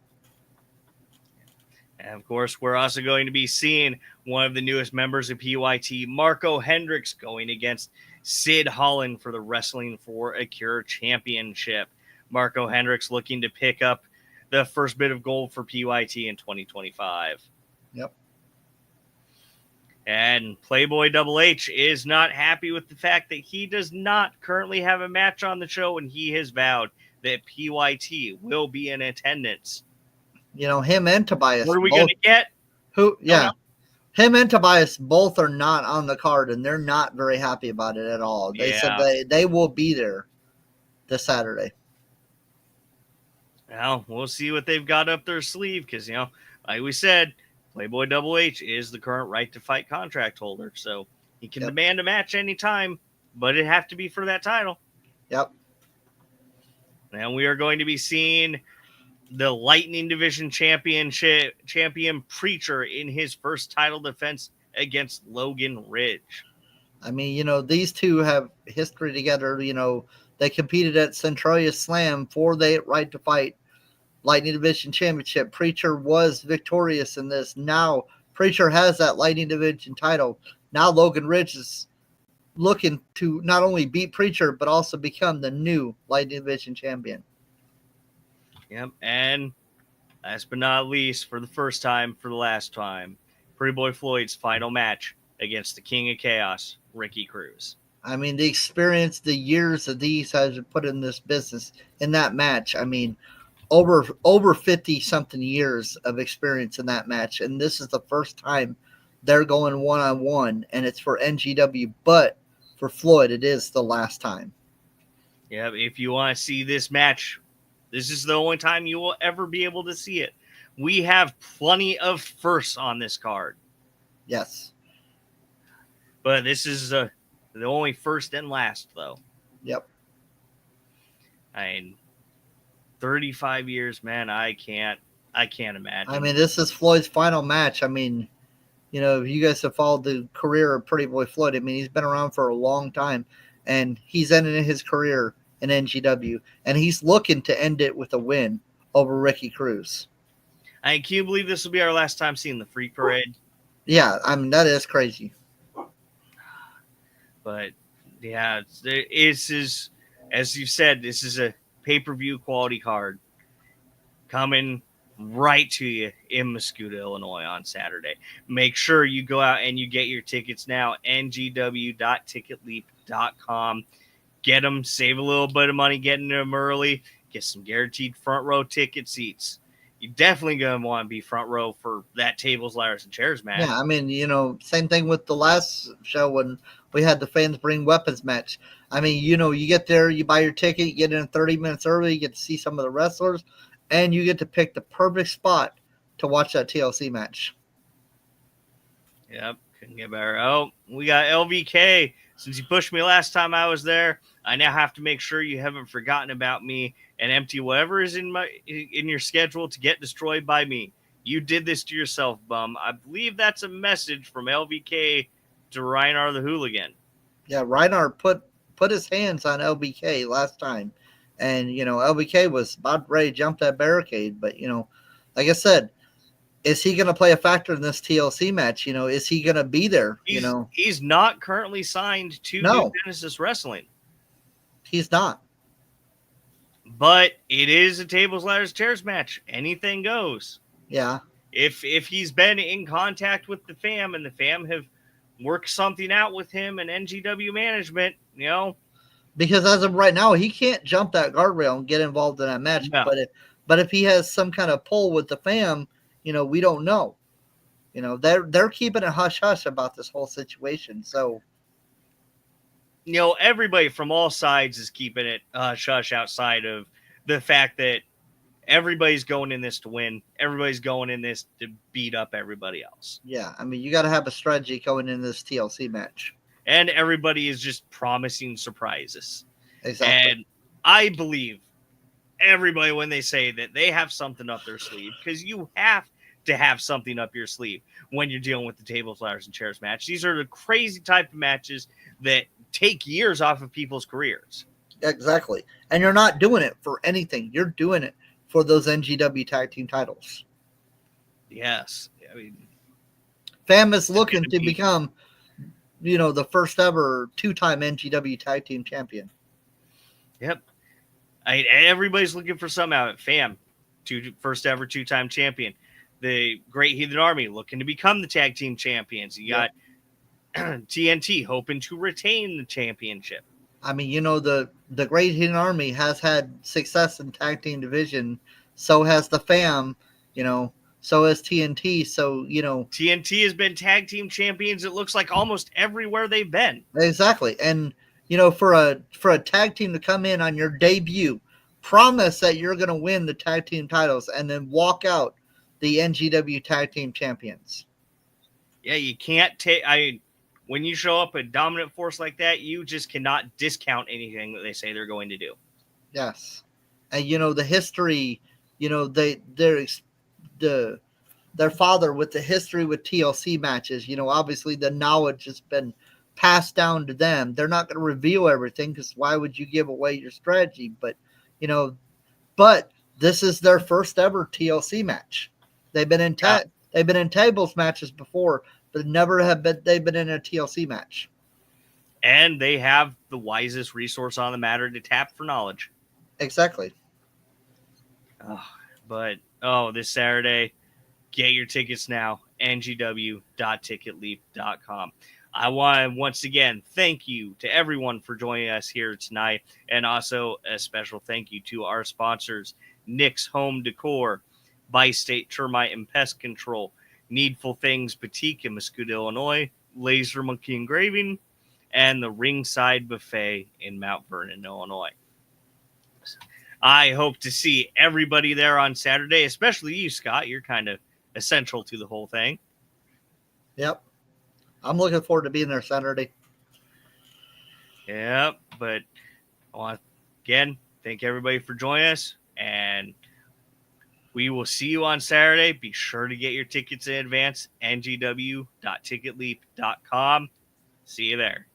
And of course, we're also going to be seeing one of the newest members of PYT, Marco Hendricks, going against Sid Holland for the Wrestling for a Cure Championship. Marco Hendricks looking to pick up the first bit of gold for PYT in 2025. Yep. And Playboy Double H is not happy with the fact that he does not currently have a match on the show, and he has vowed that PYT will be in attendance. You know, him and Tobias. What are we going to get? Who? Yeah. Him and Tobias both are not on the card, and they're not very happy about it at all. They said they will be there this Saturday. Well, we'll see what they've got up their sleeve because, you know, like we said, Playboy Double H is the current right to fight contract holder. So he can demand a match anytime, but it have to be for that title. Yep. And we are going to be seeing the Lightning Division champion Preacher in his first title defense against Logan Ridge. I mean, you know, these two have history together. You know, they competed at Centralia Slam for the right to fight Lightning Division Championship. Preacher was victorious in this. Now Preacher has that Lightning Division title. Now Logan Ridge is looking to not only beat Preacher, but also become the new Lightning Division champion. Yep, and last but not least, for the first time, for the last time, Pretty Boy Floyd's final match against the King of Chaos, Ricky Cruz. I mean, the experience, the years that these guys have put in this business, in that match, I mean, over 50-something years of experience in that match, and this is the first time they're going one-on-one, and it's for NGW, but for Floyd, it is the last time. Yeah, if you want to see this match, this is the only time you will ever be able to see it. We have plenty of firsts on this card. Yes. But this is the only first and last, though. Yep. I mean, 35 years, man, I can't imagine. I mean, this is Floyd's final match. I mean, you know, you guys have followed the career of Pretty Boy Floyd. I mean, he's been around for a long time, and he's ending his career in NGW, and he's looking to end it with a win over Ricky Cruz. Can you believe this will be our last time seeing the Freak Parade? Yeah, I mean, that is crazy. But, yeah, this is, as you said, this is a pay-per-view quality card coming right to you in Muscuda, Illinois on Saturday. Make sure you go out and you get your tickets now, ngw.ticketleap.com. Get them, save a little bit of money getting them early, get some guaranteed front row ticket seats. You're definitely going to want to be front row for that tables, ladders, and chairs match. Yeah, I mean, you know, same thing with the last show when we had the fans bring weapons match. I mean, you know, you get there, you buy your ticket, you get in 30 minutes early, you get to see some of the wrestlers, and you get to pick the perfect spot to watch that TLC match. Yep, couldn't get better. Oh, we got LVK. Since you pushed me last time I was there, I now have to make sure you haven't forgotten about me and empty whatever is in your schedule to get destroyed by me. You did this to yourself, bum. I believe that's a message from LVK to Reinar the Hooligan. Yeah, Reinar put his hands on LVK last time. And, you know, LVK was about ready to jump that barricade. But, you know, like I said, is he going to play a factor in this TLC match? You know, is he going to be there? He's not currently signed to New Genesis Wrestling. He's not. But it is a tables, ladders, chairs match. Anything goes. Yeah. If he's been in contact with the fam and the fam have worked something out with him and NGW management, you know, Because as of right now, he can't jump that guardrail and get involved in that match. No. But if he has some kind of pull with the fam, we don't know. They're keeping it hush hush about this whole situation. So, everybody from all sides is keeping it hush outside of the fact that everybody's going in this to win. Everybody's going in this to beat up everybody else. yeah, I mean, you got to have a strategy going into this TLC match. And everybody is just promising surprises. Exactly. And I believe everybody when they say that they have something up their sleeve, because you have to have something up your sleeve when you're dealing with the table, flowers, and chairs match. These are the crazy type of matches that take years off of people's careers. Exactly. And you're not doing it for anything. You're doing it for those NGW tag team titles. Yes. I mean, Fam is looking to become, the first ever 2-time NGW tag team champion. Yep. Everybody's looking for some out. Fam, first ever 2-time champion. The Great Heathen Army looking to become the tag team champions. You got TNT hoping to retain the championship. I mean, the Great Heathen Army has had success in tag team division. So has the Fam, so has TNT. So, TNT has been tag team champions, it looks like, almost everywhere they've been. Exactly. And, for a tag team to come in on your debut, promise that you're going to win the tag team titles and then walk out the NGW tag team champions. Yeah, you can't take. When you show up a dominant force like that, you just cannot discount anything that they say they're going to do. Yes, and the history. Their father with the history with TLC matches. Obviously the knowledge has been passed down to them. They're not going to reveal everything because why would you give away your strategy? But this is their first ever TLC match. They've been in tables matches before, but they've been in a TLC match. And they have the wisest resource on the matter to tap for knowledge. Exactly. But this Saturday, get your tickets now. ngw.ticketleap.com. I want to once again thank you to everyone for joining us here tonight, and also a special thank you to our sponsors: Nick's Home Decor, Bi-State Termite and Pest Control, Needful Things Boutique in Mascoutah, Illinois, Laser Monkey Engraving, and the Ringside Buffet in Mount Vernon, Illinois. I hope to see everybody there on Saturday, especially you, Scott. You're kind of essential to the whole thing. Yep. I'm looking forward to being there Saturday. Yep. But I want to, again, thank everybody for joining us, and we will see you on Saturday. Be sure to get your tickets in advance. ngw.ticketleap.com. See you there.